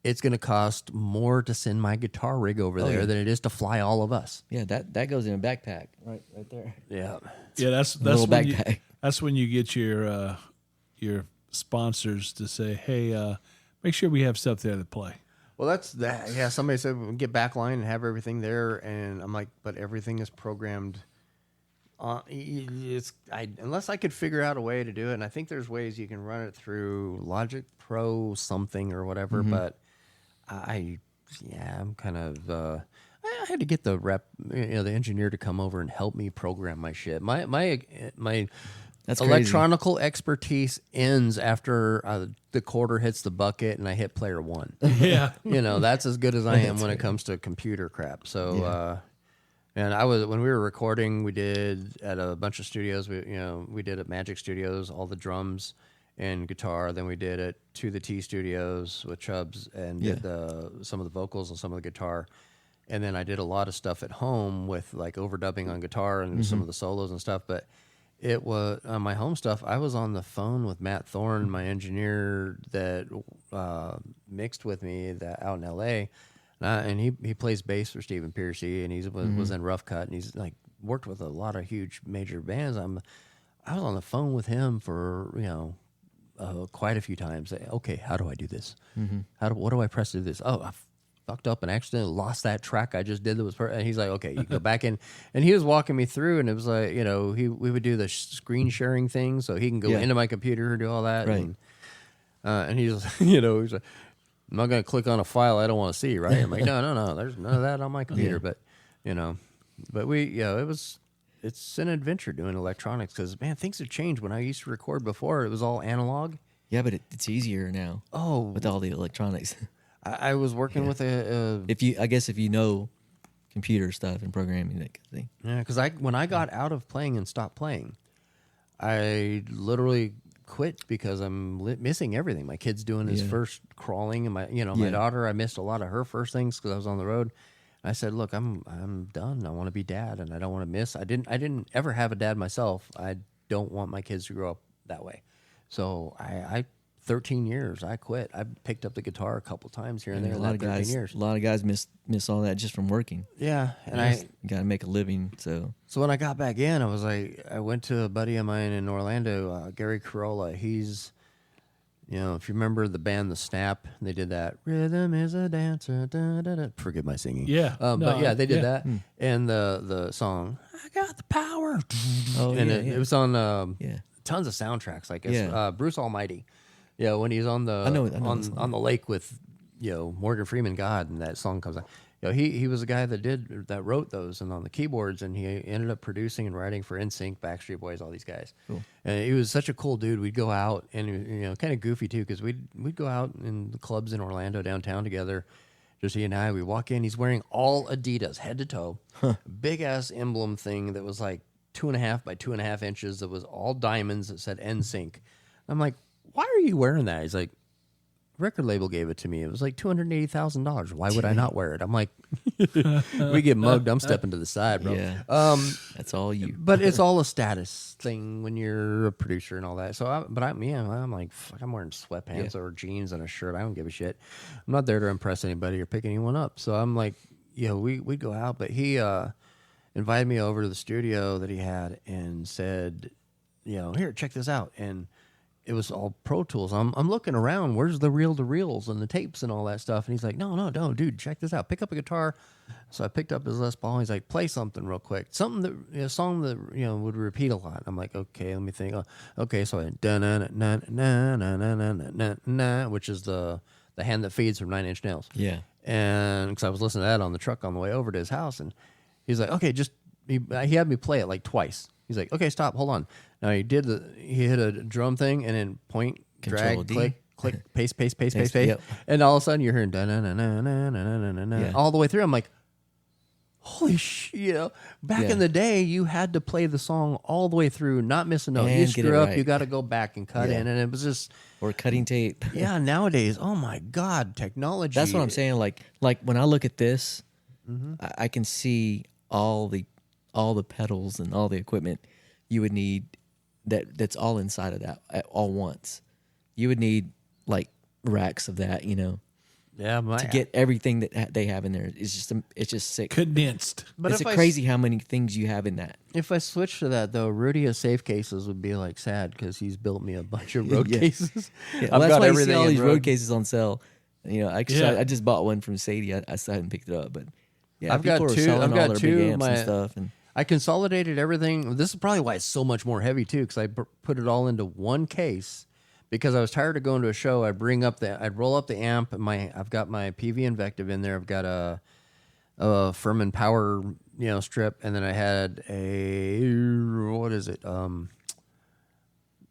It's going to cost more to send my guitar rig over there than it is to fly all of us. Yeah, that goes in a backpack right there. Yeah, that's little when backpack. That's when you get your sponsors to say, hey, make sure we have stuff there to play. Well, that's that. Yeah, somebody said we'll get backline and have everything there, and I'm like, but everything is programmed. Unless I could figure out a way to do it, and I think there's ways you can run it through Logic Pro something or whatever. But I'm kind of. I had to get the the engineer to come over and help me program my shit. My That's electronical expertise ends after the quarter hits the bucket and I hit player 1. Yeah. That's as good as I am when it comes to computer crap. So, and when we were recording, we did at a bunch of studios. We did at Magic Studios, all the drums and guitar. Then we did it to the T Studios with Chubbs and did some of the vocals and some of the guitar. And then I did a lot of stuff at home with like overdubbing on guitar and some of the solos and stuff. But it was on my home stuff. I was on the phone with Matt Thorne, my engineer that mixed with me out in L.A. And he plays bass for Stephen Piercy, and he was in Rough Cut, and he's like worked with a lot of huge major bands. I was on the phone with him for, quite a few times. Okay, how do I do this? What do I press to do this? Oh, I fucked up and accidentally lost that track I just did that was and he's like, okay, you go back in, and he was walking me through, and it was like, we would do the screen sharing thing, so he can go into my computer and do all that, Right. and he's he's like, I'm not gonna click on a file I don't want to see, right? I'm like, no, there's none of that on my computer, but it's an adventure doing electronics, because man, things have changed. When I used to record before, it was all analog. Yeah, but it's easier now. Oh, with all the electronics. I was working with I guess if you know computer stuff and programming, that kind of thing. Yeah, because when I got out of playing and stopped playing, I literally quit because I'm missing everything. My kid's doing his first crawling, and my daughter, I missed a lot of her first things because I was on the road. I said, look, I'm done. I want to be dad, and I don't want to miss. I didn't ever have a dad myself. I don't want my kids to grow up that way. So I 13 years, I quit. I picked up the guitar a couple times here and there. A lot of guys, years. a lot of guys miss all that just from working. Yeah, and you got to make a living. So when I got back in, I went to a buddy of mine in Orlando, Gary Carolla. He's, if you remember the band The Snap, they did that "Rhythm is a Dancer." Da, da, da. Forgive my singing. Yeah, but yeah, they did that, and the song "I Got the Power." Oh, and yeah, it was on yeah. tons of soundtracks. Like Yeah. Bruce Almighty. Yeah, when he's on the I know on the lake with Morgan Freeman, God, and that song comes out. He was the guy that wrote those and on the keyboards, and he ended up producing and writing for NSYNC, Backstreet Boys, all these guys. Cool. And he was such a cool dude. We'd go out, and kind of goofy too, because we'd go out in the clubs in Orlando downtown together. Just he and I. We walk in. He's wearing all Adidas, head to toe, big ass emblem thing that was like 2.5 by 2.5 inches. That was all diamonds that said NSYNC. I'm like, why are you wearing that? He's like, record label gave it to me. It was like $280,000. Why would I not wear it? I'm like, we get mugged. I'm stepping to the side, bro. Yeah. That's all you. But it's all a status thing when you're a producer and all that. So, I'm like, fuck, I'm wearing sweatpants or jeans and a shirt. I don't give a shit. I'm not there to impress anybody or pick anyone up. So I'm like, we'd go out. But he invited me over to the studio that he had and said, here, check this out. And it was all Pro Tools. I'm looking around. Where's the reel-to-reels and the tapes and all that stuff? And he's like, no, dude, check this out. Pick up a guitar. So I picked up his Les Paul. He's like, play something real quick. Something that a song that would repeat a lot. I'm like, okay, let me think. Okay, so I na, which is the hand that feeds from Nine Inch Nails. Yeah. And because I was listening to that on the truck on the way over to his house, and he's like, okay, he had me play it like twice. He's like, okay, stop, hold on. Now he hit a drum thing and then point, Control drag, D. click, paste, Yep. and all of a sudden you're hearing da-na-na-na-na-na-na-na-na all the way through. I'm like, holy shit! Back in the day, you had to play the song all the way through, not miss a note. And You get it screw up, right. you got to go back and cut in, and it was just Or cutting tape. yeah. Nowadays, oh my god, technology. That's what I'm saying. Like when I look at this, I can see all the pedals and all the equipment you would need. That's all inside of that at all once. You would need like racks of that, Yeah, to get everything that they have in there. It's just sick. Condensed. But It's if crazy how many things you have in that. If I switch to that though, Rudy of Safe Cases would be like sad because he's built me a bunch of road cases. Yeah, I've well, that's got why you see everything all in these road cases on sale. I just bought one from Sadie. I still haven't picked it up, but yeah, I've got people are two. selling I've all got their two. big amps and stuff. And I consolidated everything. This is probably why it's so much more heavy too, because I put it all into one case. Because I was tired of going to a show, I'd roll up the amp. I've got my PV Invective in there. I've got a Furman Power, strip, and then I had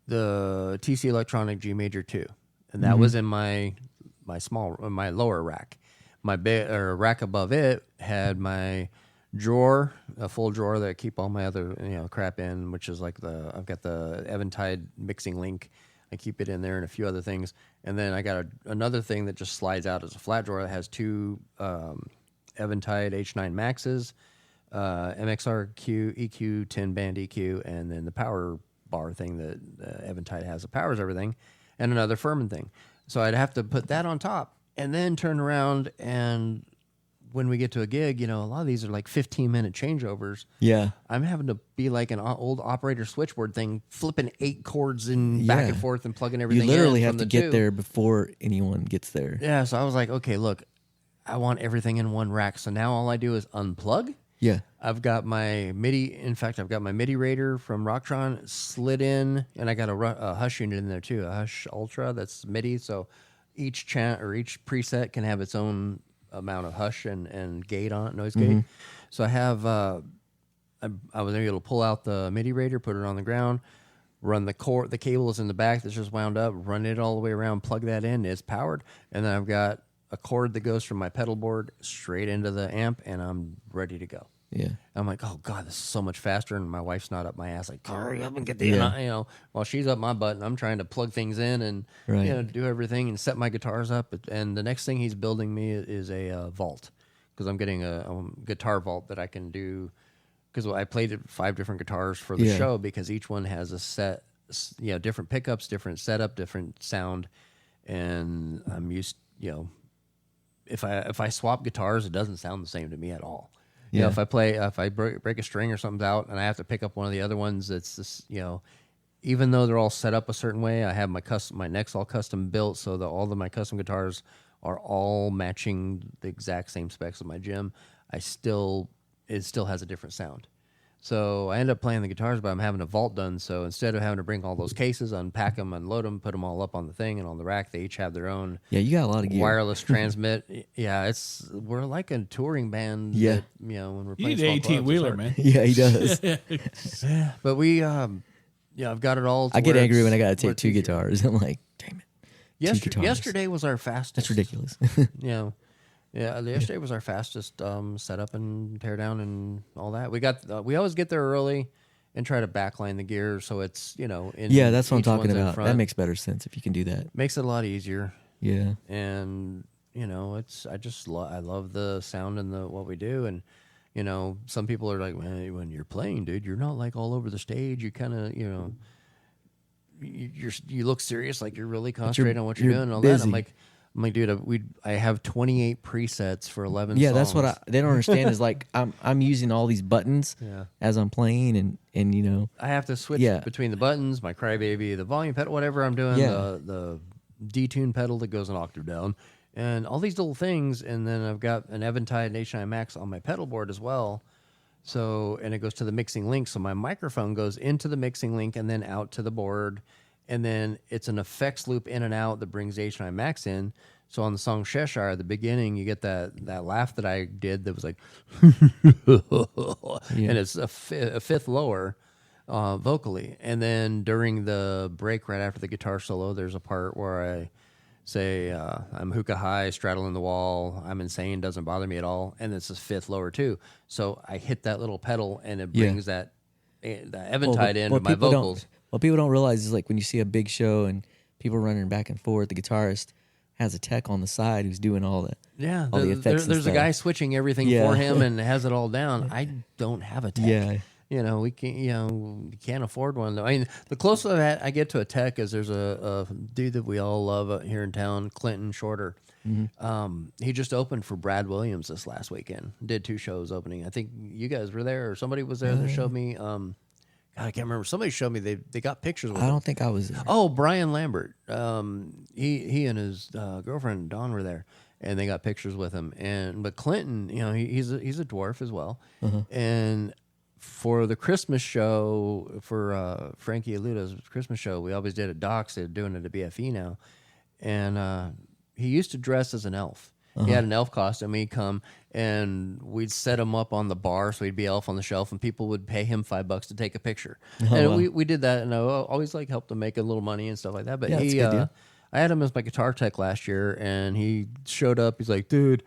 the TC Electronic G Major 2, and that was in my lower rack. My rack above it had my drawer, a full drawer that I keep all my other crap in, which is like I've got the Eventide mixing link. I keep it in there and a few other things. And then I got another thing that just slides out as a flat drawer that has two Eventide H9 Maxes, MXR EQ, 10-band EQ, and then the power bar thing that Eventide has that powers everything, and another Furman thing. So I'd have to put that on top and then turn around and when we get to a gig, a lot of these are like 15-minute changeovers. Yeah. I'm having to be like an old operator switchboard thing, flipping 8 chords and back and forth and plugging everything in. You literally have from to the get tube. there before anyone gets there. Yeah, so I was like, okay, look, I want everything in one rack. So now all I do is unplug. Yeah. I've got my MIDI. In fact, I've got my MIDI Raider from Rocktron slid in, and I got a Hush unit in there too, a Hush Ultra that's MIDI. So each chant or each preset can have its own amount of hush and gate on it, noise gate. So I have I was able to pull out the MIDI Raider, put it on the ground, run the cord. The cable is in the back that's just wound up. Run it all the way around, plug that in. It's powered, and then I've got a cord that goes from my pedal board straight into the amp, and I'm ready to go. Yeah. I'm like, oh God, this is so much faster, and my wife's not up my ass like, hurry up and get the, while she's up my butt, and I'm trying to plug things in and do everything and set my guitars up. And the next thing he's building me is a vault, because I'm getting a guitar vault that I can do, because I played 5 different guitars for the show, because each one has a set, different pickups, different setup, different sound, and I'm used, if I swap guitars, it doesn't sound the same to me at all. Yeah. If I break a string or something's out and I have to pick up one of the other ones, it's just, even though they're all set up a certain way, I have my necks all custom built so that all of my custom guitars are all matching the exact same specs of my Jim. It still has a different sound. So I end up playing the guitars, but I'm having a vault done. So instead of having to bring all those cases, unpack them, unload them, put them all up on the thing and on the rack, they each have their own. Yeah, you got a lot of gear. Wireless transmit. Yeah, we're like a touring band. Yeah. That, when we're You playing need an small 18 wheeler, clubs, man. Yeah, he does. But we, I've got it all. I get where angry when I it's- got to where take it's 2 easier. guitars. I'm like, damn it. 2 guitars. Yesterday was our fastest. That's ridiculous. Yesterday was our fastest setup and tear down and all that. We always get there early and try to backline the gear so it's in Yeah, that's what I'm each talking one's in about. front. That makes better sense if you can do that. Makes it a lot easier. Yeah. And I love the sound and what we do. And some people are like, well, when you're playing, dude, you're not like all over the stage. You kind of you look serious, like you're really concentrating on what you're doing and all that. I'm like, dude, I have 28 presets for 11 songs. Yeah, that's what they don't understand is like I'm using all these buttons as I'm playing and I have to switch between the buttons, my Crybaby, the volume pedal, whatever I'm doing, the detune pedal that goes an octave down, and all these little things. And then I've got an Eventide H9 Max on my pedal board as well. So, and it goes to the mixing link. So my microphone goes into the mixing link and then out to the board. And then it's an effects loop in and out that brings H9 Max in. So on the song Cheshire, at the beginning, you get that laugh that I did that was like, and it's a fifth lower vocally. And then during the break, right after the guitar solo, there's a part where I say, I'm hookah high, straddling the wall, I'm insane, doesn't bother me at all. And it's a fifth lower too. So I hit that little pedal and it brings that Eventide into my vocals. What people don't realize is like when you see a big show and people running back and forth, the guitarist has a tech on the side who's doing all the effects. There's a guy switching everything for him and has it all down. I don't have a tech. Yeah. We can't. You can't afford one though. I mean, the closest I get to a tech is there's a dude that we all love here in town, Clinton Shorter. Mm-hmm. He just opened for Brad Williams this last weekend. Did 2 shows opening. I think you guys were there, or somebody was there that showed me. God, I can't remember. Somebody showed me they got pictures with him. I don't think I was there. Oh, Brian Lambert. He and his girlfriend Dawn were there, and they got pictures with him. But Clinton, he's a dwarf as well. And for the Christmas show, for Frankie Aluda's Christmas show, we always did at Doc's. They're doing it at BFE now, and he used to dress as an elf. He had an elf costume. He'd come and we'd set him up on the bar, so he'd be elf on the shelf, and people would pay him $5 to take a picture. We did that, and I always helped him make a little money and stuff like that. But that's a good deal. I had him as my guitar tech last year, and he showed up. He's like, dude,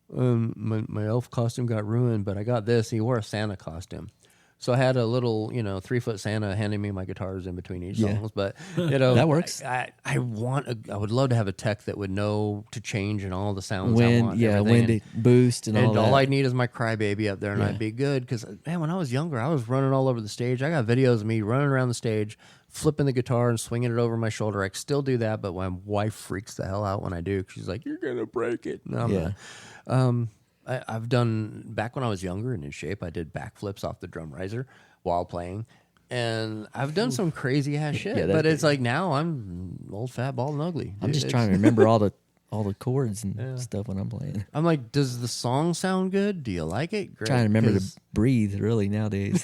my elf costume got ruined, but I got this. He wore a Santa costume. So I had a little, 3-foot Santa handing me my guitars in between each songs, but that works. I would love to have a tech that would know to change and all the sounds I When want. when to boost and all that. All I need is my Crybaby up there, and I'd be good. Because man, when I was younger, I was running all over the stage. I got videos of me running around the stage, flipping the guitar and swinging it over my shoulder. I still do that, but my wife freaks the hell out when I do. 'Cause she's like, "You're gonna break it." And I'm not. I've done, back when I was younger and in shape, I did backflips off the drum riser while playing. And I've done some crazy ass shit. Yeah, but it's like now I'm old, fat, bald, and ugly. I'm just It's- trying to remember all the chords and stuff when I'm playing. I'm like, does the song sound good? Do you like it? Great. Trying to remember to 'Cause, breathe really nowadays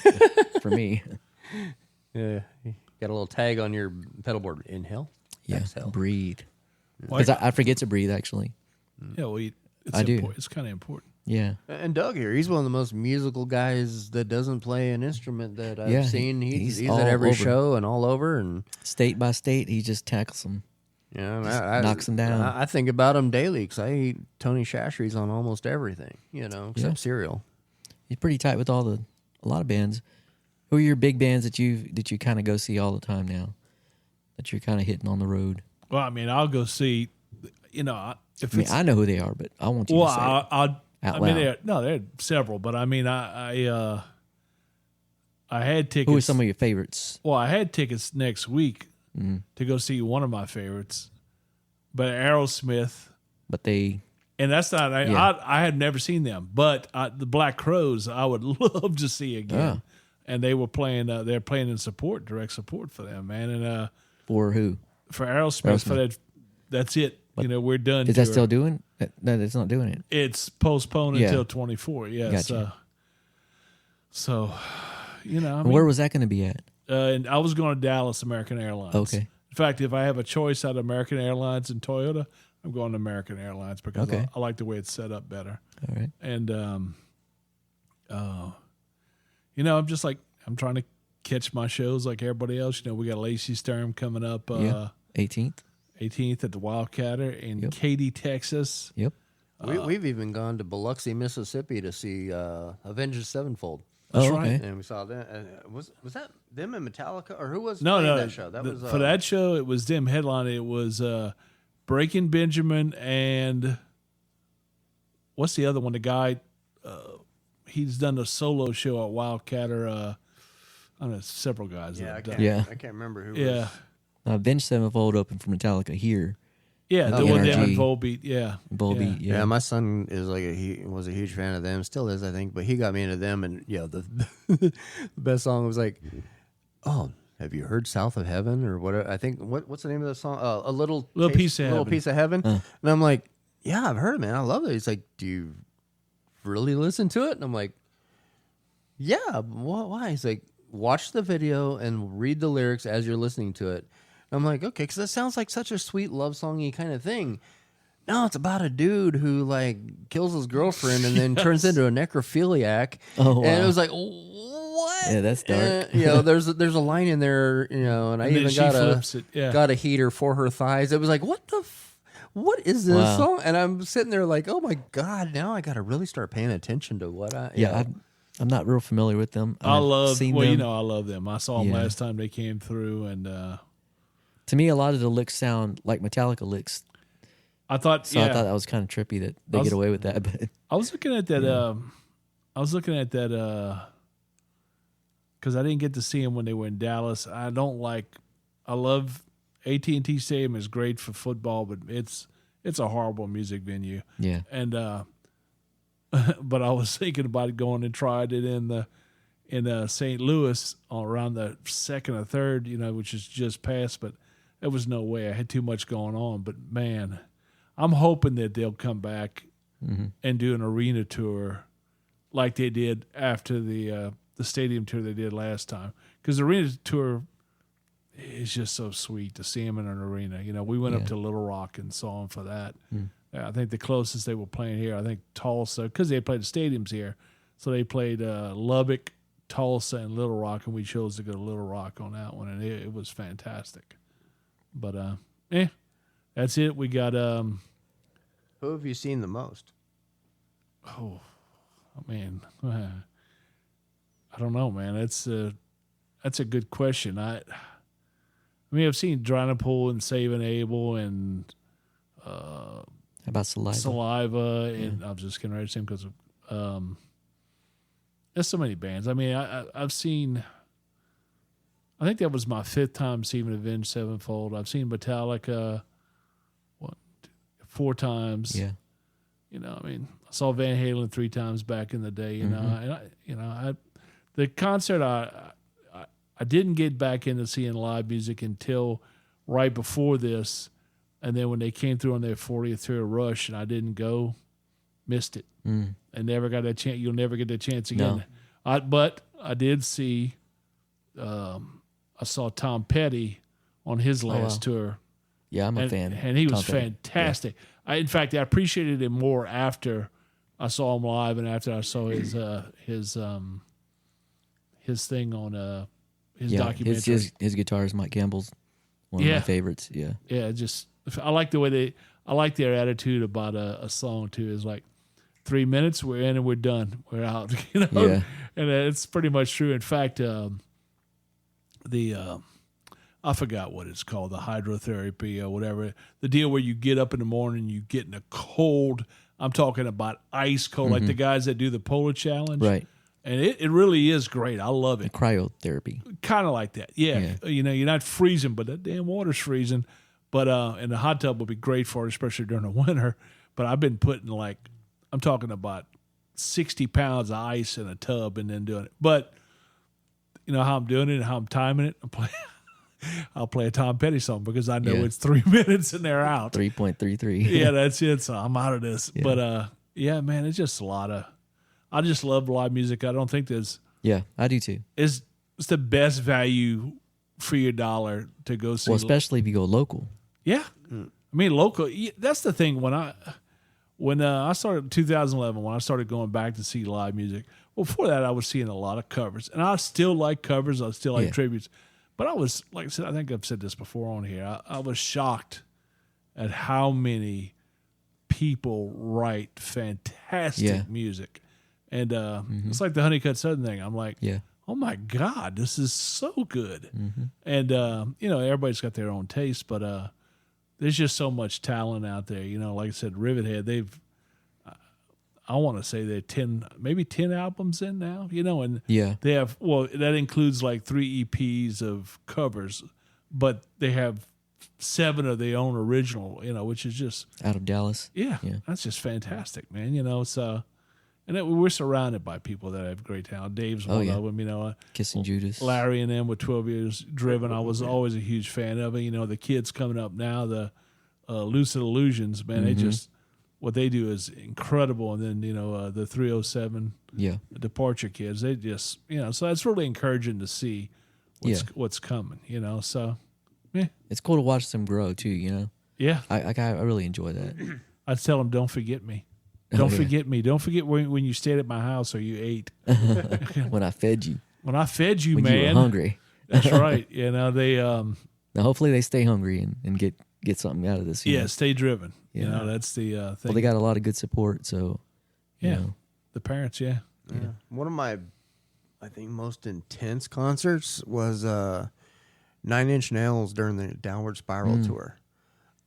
for me. yeah, you got a little tag on your pedal board. Inhale, Yeah, exhale. breathe. Why- Because I forget to breathe actually. Yeah, well, it's I do. It's kind of important. Yeah. And Doug here, he's one of the most musical guys that doesn't play an instrument that I've Yeah, seen. he's He's all at every over. show and all over. And State by state, he just tackles them. yeah, and knocks 'em down. I think about him daily because I eat Tony Chachere's on almost everything, except Yeah. cereal. He's pretty tight with a lot of bands. Who are your big bands that you kind of go see all the time now? That you're kind of hitting on the road. Well, I mean, I'll go see. If I it's mean, I know who they are, but I want you well, to say it. I Out mean, loud. there are several, but I mean, I had tickets. Who are some of your favorites? Well, I had tickets next week to go see one of my favorites, but Aerosmith, But they, and that's not. Yeah. I had never seen them, but the Black Crowes, I would love to see again. And they were playing. They're playing in support, direct support for them, man. And for who? for Aerosmith, for that, that's it. We're done. Is that tour. still doing? No, it's not doing it. It's postponed Yeah. until 24. Yes. Gotcha. So, I mean, Where was that going to be at? and I was going to Dallas American Airlines. Okay. In fact, if I have a choice out of American Airlines and Toyota, I'm going to American Airlines because Okay. I like the way it's set up better. All right. And, I'm just like, I'm trying to catch my shows like everybody else. We got Lacey Sturm coming up Yeah. 18th. 18th at the Wildcatter in Yep. Katy, Texas. Yep. We've even gone to Biloxi, Mississippi to see Avenged Sevenfold. That's Oh, right. okay. And we saw them. Was that them and Metallica, or who was No, playing no. that show? That was for that show, it was them headline. It was Breaking Benjamin and what's the other one? The guy, he's done a solo show at Wildcatter. I don't know, several guys. that Yeah, I have can't. done it. Yeah. I can't remember who. Yeah. Was. Avenged Sevenfold opened for Metallica here. Yeah, the Oh, one them NRG. and Volbeat. Yeah. Volbeat. Yeah. Yeah. my son is he was a huge fan of them, still is, I think. But he got me into them, and the the best song was like, "Oh, have you heard South of Heaven?" or what? I think what's the name of the song? A little Piece of Little Heaven. Piece of Heaven. And I'm like, "Yeah, I've heard it, man. I love it." He's like, "Do you really listen to it?" And I'm like, "Yeah." Why? He's like, "Watch the video and read the lyrics as you're listening to it." And I'm like, "Okay," because that sounds like such a sweet love songy kind of thing. No, it's about a dude who kills his girlfriend and then turns into a necrophiliac. Oh, And it wow. was like, what? Yeah, that's dark. There's a line in there, and I And then even she got flips it. Yeah. got a heater for her thighs. It was like, what is this Wow. song? And I'm sitting there like, oh my god, now I got to really start paying attention to what Yeah. I'm not real familiar with them. I I've love. seen Well, them. I love them. I saw them Yeah. last time they came through, and To me, a lot of the licks sound like Metallica licks. I thought. So yeah, I thought that was kind of trippy that they was- get away with that. But I was looking at that. I was looking at that because I didn't get to see them when they were in Dallas. I love AT&T Stadium is great for football, but it's a horrible music venue. yeah, And but I was thinking about going and tried it in St. Louis around the second or third, which is just past. But there was no way. I had too much going on. But man, I'm hoping that they'll come back and do an arena tour like they did after the stadium tour they did last time. Because the arena tour is just so sweet to see them in an arena. We went up Yeah. to Little Rock and saw them for that. I think the closest they were playing here, I think Tulsa, because they played the stadiums here. So they played Lubbock, Tulsa, and Little Rock, and we chose to go to Little Rock on that one, and it was fantastic. But, that's it. We got, Who have you seen the most? oh, man. I don't know, man. That's a good question. I mean, I've seen Dranapool and Save and Abel and how about Saliva? and I'm just getting ready to say because of there's so many bands. I mean, I've seen. I think that was my fifth time seeing Avenged Sevenfold. I've seen Metallica, 4 times. Yeah, I mean, saw Van Halen 3 times back in the day. You know, and the concert I didn't get back into seeing live music until right before this, and then when they came through on their 40th tour Rush, and I didn't go, missed it. I never got that chance. You'll never get that chance again. No. But I did see. I saw Tom Petty on his last tour. Yeah, I'm a fan. And he was Tom Petty. fantastic. In fact, I appreciated him more after I saw him live and after I saw his thing on his documentary. His guitar is Mike Campbell's one of my favorites. Yeah. Yeah, I like the way I like their attitude about a song too. Is like 3 minutes, we're in and we're done. We're out. You know? Yeah. And it's pretty much true. In fact, I forgot what it's called, the hydrotherapy or whatever. The deal where you get up in the morning, you get in a cold, I'm talking about ice cold, like the guys that do the Polar Challenge. Right. And it really is great. I love it. Cryotherapy. Kind of like that. Yeah. You know, you're not freezing, but that damn water's freezing. But and the hot tub will be great for it, especially during the winter. But I've been putting I'm talking about 60 pounds of ice in a tub and then doing it. But you know how I'm doing it and how I'm timing it? I'll play a Tom Petty song because I know it's 3 minutes and they're out. 3.33. Yeah, that's it. So I'm out of this. Yeah. But yeah, man, it's just a lot of. I just love live music. I don't think there's. Yeah, I do too. It's the best value for your dollar to go see. Well, especially if you go local. Yeah, I mean local. That's the thing. When I started in 2011, when I started going back to see live music. Well, before that, I was seeing a lot of covers, and I still like covers. I still like tributes. But I was, like I said, I think I've said this before on here. I was shocked at how many people write fantastic music. And it's like the Honeycutt Southern thing. I'm like, oh my God, this is so good. And, you know, everybody's got their own taste, but there's just so much talent out there. You know, like I said, Rivethead, I want to say they're maybe 10 albums in now, you know, and they have, well, that includes like 3 EPs of covers, but they have 7 of their own original, you know, which is just out of Dallas. Yeah. That's just fantastic, man. You know, so, and we're surrounded by people that have great talent. Dave's one of them, you know. Kissing Judas. Larry and them with 12 Years Driven. I was always a huge fan of it. You know, the kids coming up now, the Lucid Illusions, man, they just, what they do is incredible. And then, you know, the 307 Departure Kids, they just, you know, so that's really encouraging to see what's coming, you know. So, yeah. It's cool to watch them grow, too, you know. Yeah. I really enjoy that. I'd tell them, don't forget me. Don't forget me. Don't forget when you stayed at my house or you ate. When I fed you. When I fed you, when man. You were hungry. That's right. You know, they... now, hopefully they stay hungry and get something out of this. Yeah, know? Stay driven. Yeah. You know, that's the thing. Well, they got a lot of good support, so... Yeah, you know. the parents, yeah. One of my, I think, most intense concerts was 9 Inch Nails during the Downward Spiral tour.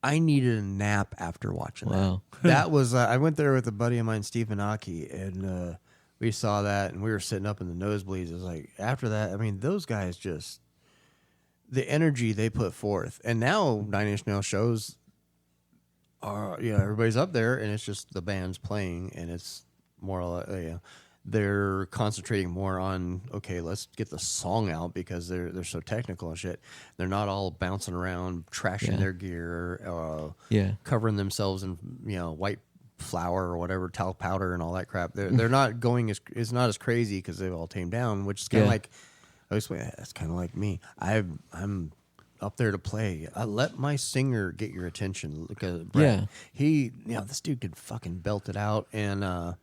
I needed a nap after watching that. That was, I went there with a buddy of mine, Stephen Aki, and we saw that, and we were sitting up in the nosebleeds. It was like, after that, I mean, those guys just, the energy they put forth. And now 9 Inch Nails shows are, you know, everybody's up there, and it's just the band's playing, and it's more like, they're concentrating more on, okay, let's get the song out because they're so technical and shit. They're not all bouncing around, trashing their gear, covering themselves in, you know, white flour or whatever, talc powder and all that crap. They're not going it's not as crazy because they've all tamed down, which is kind of like, that's kind of like me. I'm up there to play. I let my singer get your attention because Brett, this dude could fucking belt it out, and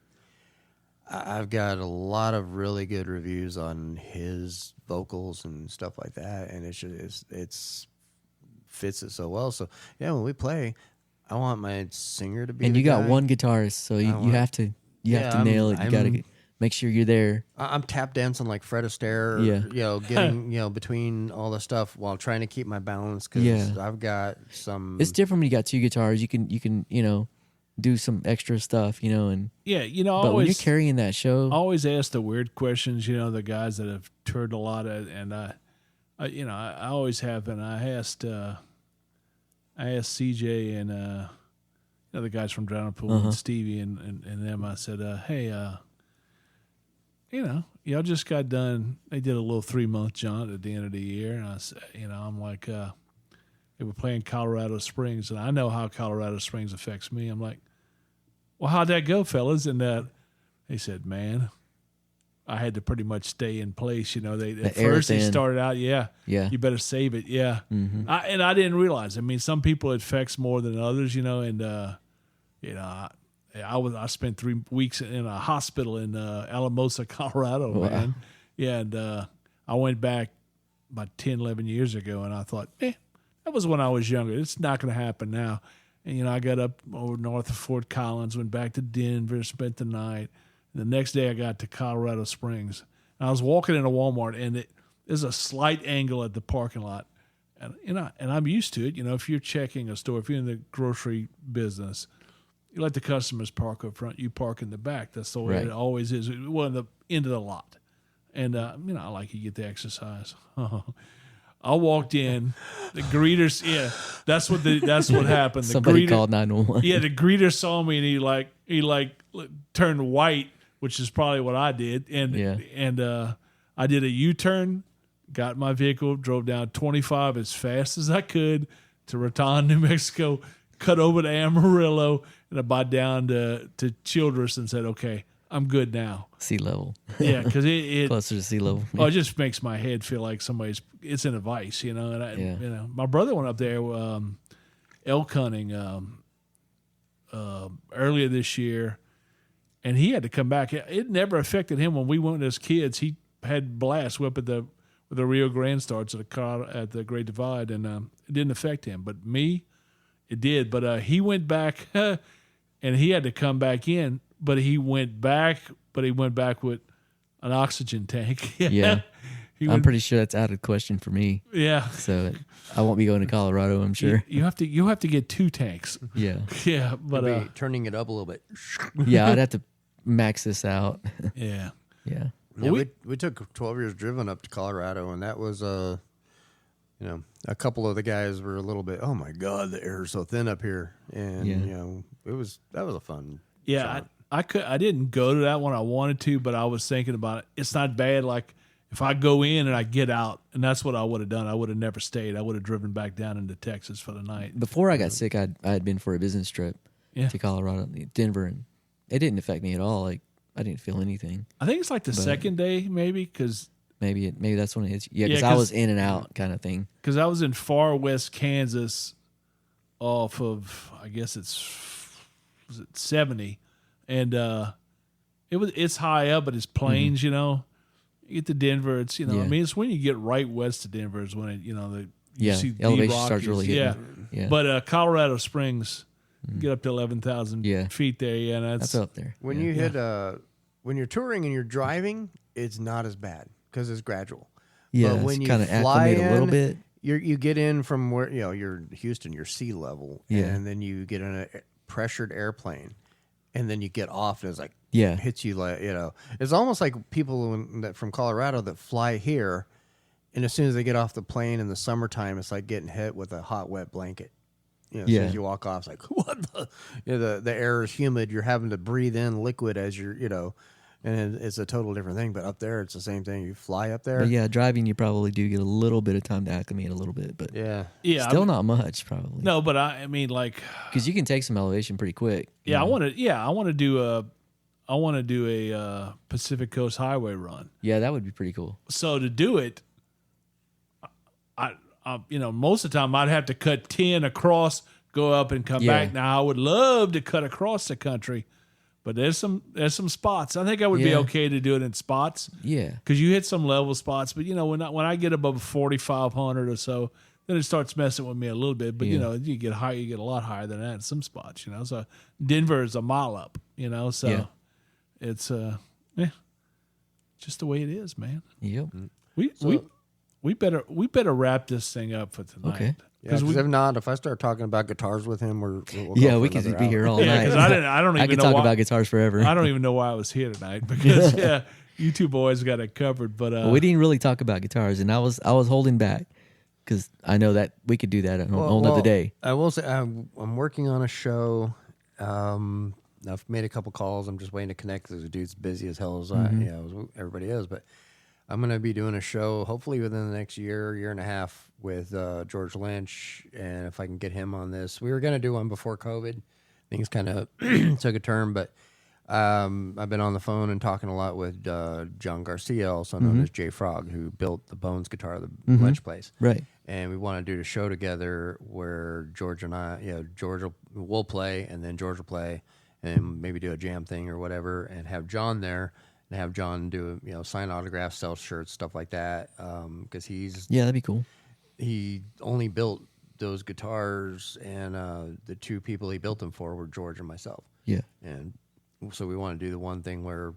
I've got a lot of really good reviews on his vocals and stuff like that, and it's fits it so well. So yeah, when we play, I want my singer to be. And the you got guy. one guitarist, so you have to nail it. You got to make sure you're there. I'm tap dancing like Fred Astaire, you know, getting between all the stuff while trying to keep my balance because I've got some. It's different when you got 2 guitars. You can you know, do some extra stuff, you know, and you know, but when you're carrying that show, I always ask the weird questions, you know, the guys that have toured a lot and I always have, and I asked CJ and the guys from Drowning Pool and Stevie and them. I said, hey, y'all just got done. They did a little 3-month jaunt at the end of the year. And I said, I'm like, they were playing Colorado Springs, and I know how Colorado Springs affects me. I'm like, well, how'd that go, fellas? And they said, man, I had to pretty much stay in place. At first they started out, you better save it, Mm-hmm. I didn't realize. I mean, some people it affects more than others, and I spent 3 weeks in a hospital in Alamosa, Colorado, Wow. man. Yeah, and I went back about 10, 11 years ago, and I thought, that was when I was younger. It's not going to happen now. And, I got up over north of Fort Collins, went back to Denver, spent the night. The next day I got to Colorado Springs. And I was walking into Walmart, and there's a slight angle at the parking lot. And I'm used to it. If you're checking a store, if you're in the grocery business, you let the customers park up front, you park in the back. That's the way Right. it always is. Well, in the end of the lot. And, I like you get the exercise. I walked in, the greeters, that's what happened. Somebody called 911. Yeah, the greeter saw me, and he turned white, which is probably what I did. And I did a U-turn, got my vehicle, drove down 25 as fast as I could to Raton, New Mexico, cut over to Amarillo, and about down to Childress, and said, okay, I'm good now. Sea level. Yeah, because it Closer to sea level. it just makes my head feel like it's in a vice, And my brother went up there elk hunting earlier this year, and he had to come back. It never affected him when we went as kids. He had blasts. We up at the Rio Grande starts at the Great Divide, and it didn't affect him. But me, it did. But he went back, and he had to come back in. But he went back with an oxygen tank. Yeah. He I'm pretty sure that's out of the question for me. Yeah. So I won't be going to Colorado, I'm sure. You have to get 2 tanks. Yeah. Yeah, but Maybe turning it up a little bit. Yeah, I'd have to max this out. yeah. Yeah. Yeah, we took 12 years driven up to Colorado, and that was a couple of the guys were a little bit, oh my God, the air is so thin up here, and that was a fun. Yeah, I didn't go to that one. I wanted to, but I was thinking about it. It's not bad. Like if I go in and I get out, and that's what I would have done. I would have never stayed. I would have driven back down into Texas for the night. Before I got sick, I had been for a business trip to Colorado, Denver, and it didn't affect me at all. Like I didn't feel anything. I think it's like the second day, maybe, because maybe that's when it hits you. Yeah, because Yeah, I was in and out kind of thing. because I was in far west Kansas, off of I guess was it 70, and it's high up, but it's plains. You get to Denver, it's I mean, it's when you get right west of Denver is when it you see the elevation Rockies. starts really hitting. Yeah. But Colorado Springs, get up to 11,000 feet there. Yeah, That's up there. When you hit when you're touring and you're driving, it's not as bad because it's gradual. Yeah, but when you kind of fly acclimate a little in, bit. you get in from where you're Houston, you're sea level, Yeah. and then you get in a pressured airplane, and then you get off, and it's like hits you like it's almost like people that from Colorado that fly here, and as soon as they get off the plane in the summertime, it's like getting hit with a hot wet blanket. As soon as you walk off, it's like what the air is humid. You're having to breathe in liquid as you're and it's a total different thing. But up there, it's the same thing. You fly up there. But yeah, driving you probably do get a little bit of time to acclimate a little bit, but still not much probably. No, but I mean, like, because you can take some elevation pretty quick. Yeah, I want to do a Pacific Coast Highway run. Yeah, that would be pretty cool. So to do it, I most of the time I'd have to cut 10 across, go up and come back. Now I would love to cut across the country, but there's some spots. I think I would be okay to do it in spots. Yeah, because you hit some level spots. But when I get above 4,500 or so, then it starts messing with me a little bit. But you get high, you get a lot higher than that in some spots. So Denver is a mile up. So it's just the way it is, man. Yep. We better wrap this thing up for tonight. Okay. Because if not, if I start talking about guitars with him, we'll go Yeah, for we could another be hour. here all Yeah, night. because I don't I even could know talk why, about guitars forever. I don't even know why I was here tonight because you two boys got it covered. But we didn't really talk about guitars, and I was holding back because I know that we could do that on a whole nother day. I will say I'm working on a show, I've made a couple calls. I'm just waiting to connect because the dude's busy as hell as everybody is. But I'm going to be doing a show hopefully within the next year and a half with George Lynch. And if I can get him on this, we were going to do one before COVID. Things kind of took a turn, but I've been on the phone and talking a lot with John Garcia, also known as Jay Frog, who built the Bones guitar that Lynch plays. Right. And we want to do a show together where George and I, George will play, and then George will play, and maybe do a jam thing or whatever, and have John there, and have John do, sign autographs, sell shirts, stuff like that. Because that'd be cool. He only built those guitars, and the two people he built them for were George and myself. Yeah. And so we want to do the one thing where,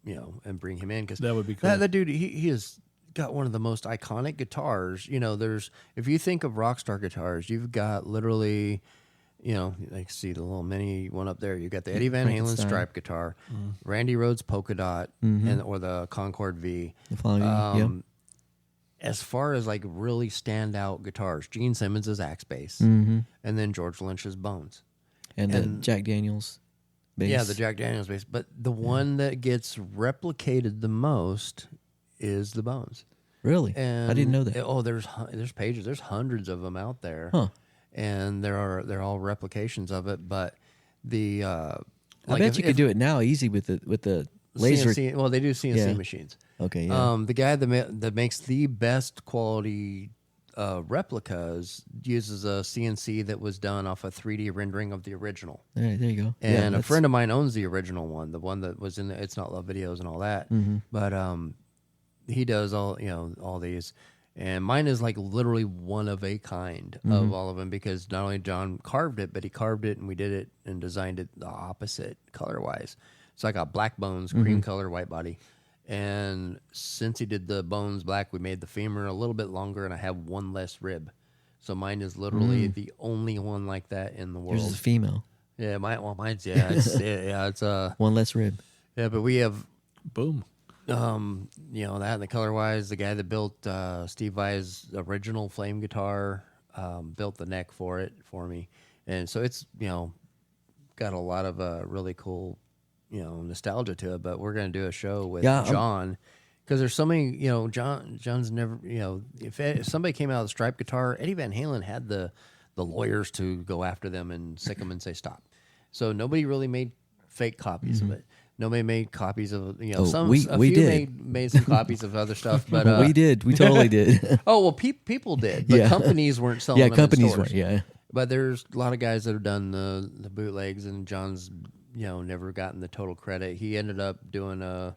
and bring him in, because That would be cool. That dude, he has got one of the most iconic guitars. If you think of rock star guitars, you've got literally, like see the little mini one up there. You got the Eddie Van Halen Frankenstein. stripe guitar, Randy Rhoads polka dot, or the Concorde V. The following, yep. As far as like really standout guitars, Gene Simmons' Axe bass, Mm-hmm. and then George Lynch's Bones. And Jack Daniels bass. Yeah, the Jack Daniels bass. But the one that gets replicated the most is the Bones. Really? And I didn't know that. There's pages. There's hundreds of them out there. Huh. And they're all replications of it. But the I bet you could do it now easy with the laser. CNC, well, they do CNC machines. Okay. Yeah. The guy that makes the best quality replicas uses a CNC that was done off a 3D rendering of the original. There you go. And a friend of mine owns the original one, the one that was in the It's Not Love videos and all that. Mm-hmm. But he does all these, and mine is like literally one of a kind of all of them, because not only John carved it, but he carved it and we did it and designed it the opposite color wise. So I got black bones, cream color, white body. And since he did the bones black, we made the femur a little bit longer, and I have one less rib. So mine is literally the only one like that in the world. Yours is a female. Yeah, mine's it's One less rib. yeah, but we have Boom. that and the color wise. The guy that built Steve Vai's original flame guitar built the neck for it for me, and so it's got a lot of really cool nostalgia to it. But we're gonna do a show with John, because there's so many. John's never. If somebody came out with a striped guitar, Eddie Van Halen had the lawyers to go after them and sick them and say stop. So nobody really made fake copies of it. Nobody made copies of we did. made some copies of other stuff, but we did. We totally did. oh well, people did, but companies weren't selling. Yeah, them companies in stores. weren't. Yeah. But there's a lot of guys that have done the bootlegs, and John's never gotten the total credit. He ended up doing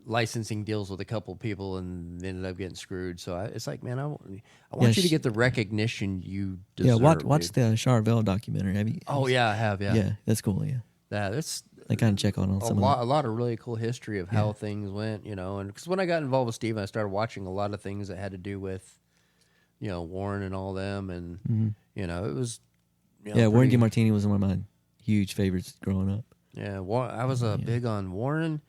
licensing deals with a couple people and ended up getting screwed. So it's like, man, I want you to get the recognition you deserve. Yeah, watch the Charvel documentary. Have you? Oh yeah, I have. Yeah, Yeah, that's cool. Yeah, that's I kind of check on some a of lot of really cool history of how things went. And because when I got involved with Steven, I started watching a lot of things that had to do with Warren and all them, and it was Warren DeMartini was one of my huge favorites growing up. Yeah, I was big on Warren,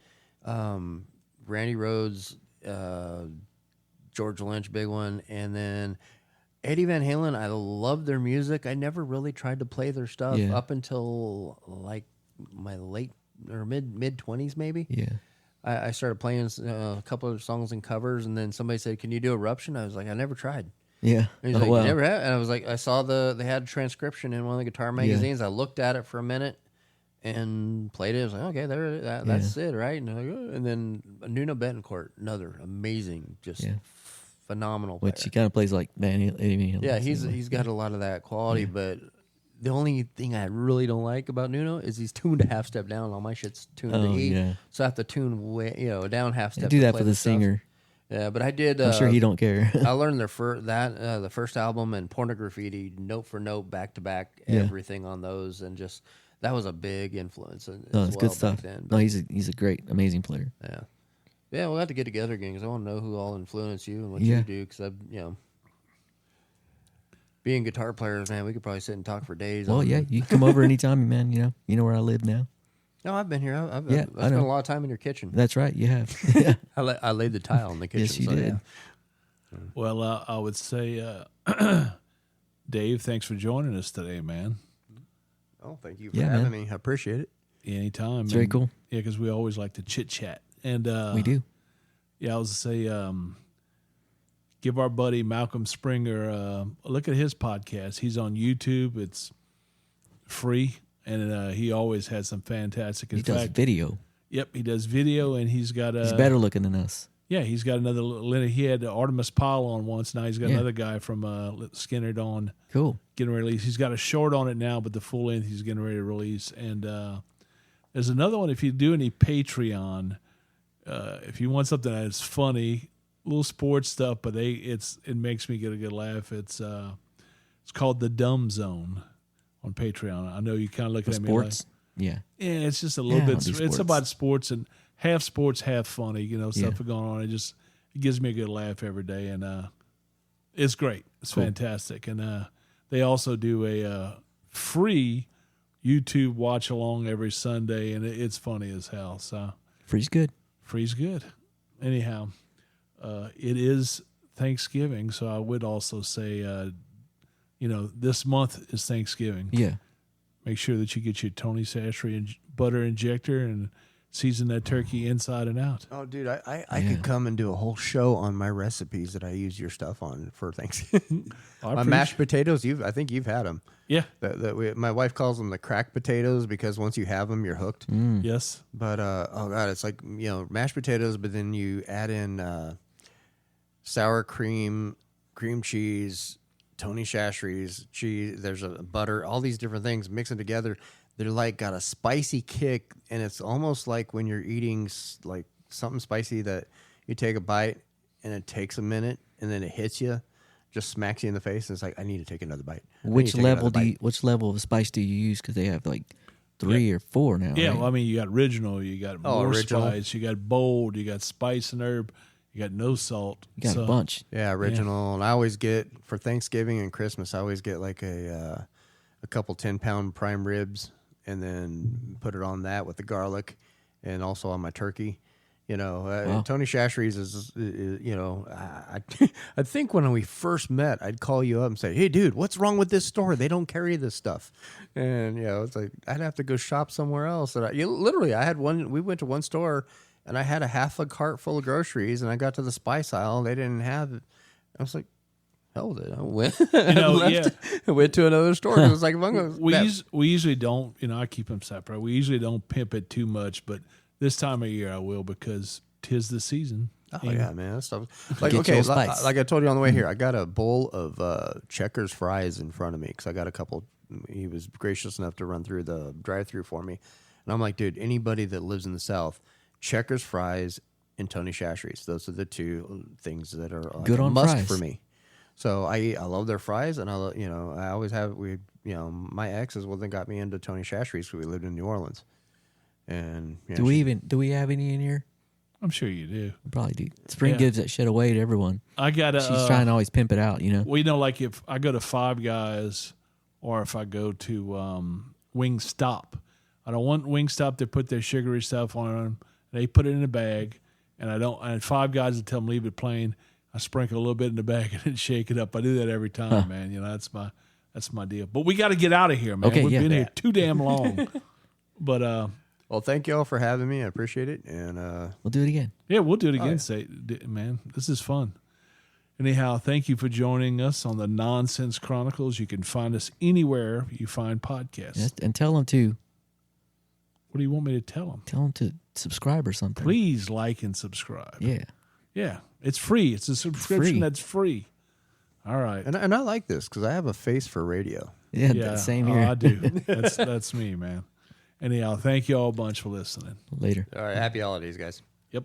Randy Rhoads, George Lynch, big one, and then Eddie Van Halen. I loved their music. I never really tried to play their stuff up until like my late or mid 20s, maybe. Yeah. I started playing a couple of songs and covers, and then somebody said, "Can you do Eruption?" I was like, "I never tried." Yeah. And he's like, "You never have?" And I was like, I saw they had a transcription in one of the guitar magazines. I looked at it for a minute and played it. I was like, okay, that's it, right? And then Nuno Betancourt, another amazing, just phenomenal player. Which he kind of plays like Eddie Van Halen. Yeah, he's got a lot of that quality, but the only thing I really don't like about Nuno is he's tuned a half step down. All my shit's tuned to E, so I have to tune way, down half step. Do that to for the singer. Yeah, but I did. I'm sure he don't care. I learned the first album and Porno Graffiti, note for note, back to back, everything on those, and just that was a big influence. It's good stuff. Then. No, he's a great, amazing player. Yeah, we'll have to get together again because I want to know who all influenced you and what you do. Because being guitar players, man, we could probably sit and talk for days. Well, you can come over anytime, man. You know where I live now. No, I've been here. I've spent a lot of time in your kitchen. That's right, you have. I laid the tile in the kitchen. Yes, you did. Yeah. Well, I would say, Dave, thanks for joining us today, man. Oh, thank you for Yeah, having man. me. I appreciate it. Anytime. It's very cool. Yeah, because we always like to chit chat. And We do. Yeah, I was to say, give our buddy Malcolm Springer a look at his podcast. He's on YouTube. It's free, and he always has some fantastic. In He does fact, video. Yep, he does video, and he's got He's better looking than us. Yeah, he's got another. He had Artemis Pyle on once. Now he's got Yeah. another guy from Skinner on Cool. getting released. He's got a short on it now, but the full length he's getting ready to release. And there's another one. If you do any Patreon, if you want something that's funny, little sports stuff, but it makes me get a good laugh. It's called The Dumb Zone on Patreon. I know you kind of look at me like, Sports. Yeah. yeah, it's just a little Yeah, I bit. don't do It's sports. about sports and half sports, half funny. Stuff Yeah. going on. It gives me a good laugh every day, and it's great. It's Cool. fantastic. And they also do a free YouTube watch along every Sunday, and it's funny as hell. So Free's good. free's good. Anyhow, it is Thanksgiving, so I would also say, this month is Thanksgiving. Yeah. Make sure that you get your Tony Sashry butter injector and season that turkey inside and out. Oh, dude, I Yeah. could come and do a whole show on my recipes that I use your stuff on for Thanksgiving. I My mashed potatoes, I think you've had them. Yeah. My wife calls them the cracked potatoes because once you have them, you're hooked. Yes. But oh god, it's like mashed potatoes, but then you add in sour cream, cream cheese, Tony Shashry's cheese. There's a butter, all these different things mixing together. They're like got a spicy kick, and it's almost like when you're eating like something spicy that you take a bite and it takes a minute and then it hits you, just smacks you in the face, and it's like I need to take another bite. I need Which to take level another bite. which level of spice do you use? Because they have like 3 or 4 now. Yeah. right? Well, I mean, you got original, you got more original. spice, you got bold, you got spice and herb, you got no salt. You got a bunch. Yeah, original. And I always get for Thanksgiving and Christmas. I always get like a couple 10-pound prime ribs, and then put it on that with the garlic, and also on my turkey. Wow. Tony Shashry's is I think when we first met, I'd call you up and say, "Hey, dude, what's wrong with this store? They don't carry this stuff." And it's like I'd have to go shop somewhere else. And I had one. We went to one store, and I had a half a cart full of groceries, and I got to the spice aisle, and they didn't have it. I was like, hell, I went, I went to another store. It was like, if I'm gonna, We usually don't, I keep them separate. We usually don't pimp it too much, but this time of year I will because 'tis the season. oh yeah, man, that stuff. Like Get okay, your spice. like I told you on the way here, I got a bowl of Checkers fries in front of me because I got a couple. He was gracious enough to run through the drive-through for me, and I'm like, dude, anybody that lives in the South, Checkers fries and Tony Shashry's, those are the two things that are like Good a on must fries. for me. So I love their fries, and I always have my ex is what that got me into Tony Shashry's because we lived in New Orleans, and Do we have any in here? I'm sure you do. We probably do. Spring Yeah. gives that shit away to everyone. I got She's trying to always pimp it out, Well, like if I go to Five Guys or if I go to Wingstop, I don't want Wingstop to put their sugary stuff on them. They put it in a bag, and I don't. And Five Guys will tell them leave it plain. I sprinkle a little bit in the bag and then shake it up. I do that every time, man. That's my deal. But we got to get out of here, man. Okay, We've yeah. been here too damn long. But well, thank you all for having me. I appreciate it, and We'll do it again. yeah, we'll do it again. yeah. Man, this is fun. Anyhow, thank you for joining us on the Nonsense Chronicles. You can find us anywhere you find podcasts. Yes, and tell them to What do you want me to tell them? subscribe or something. Please like and subscribe. Yeah. Yeah, it's free. It's a subscription free. that's free. All right. and I like this because I have a face for radio. Yeah. Yeah, Same oh, here. I do. That's me, man. Anyhow, thank you all a bunch for listening. Later. All right, happy holidays, guys. Yep.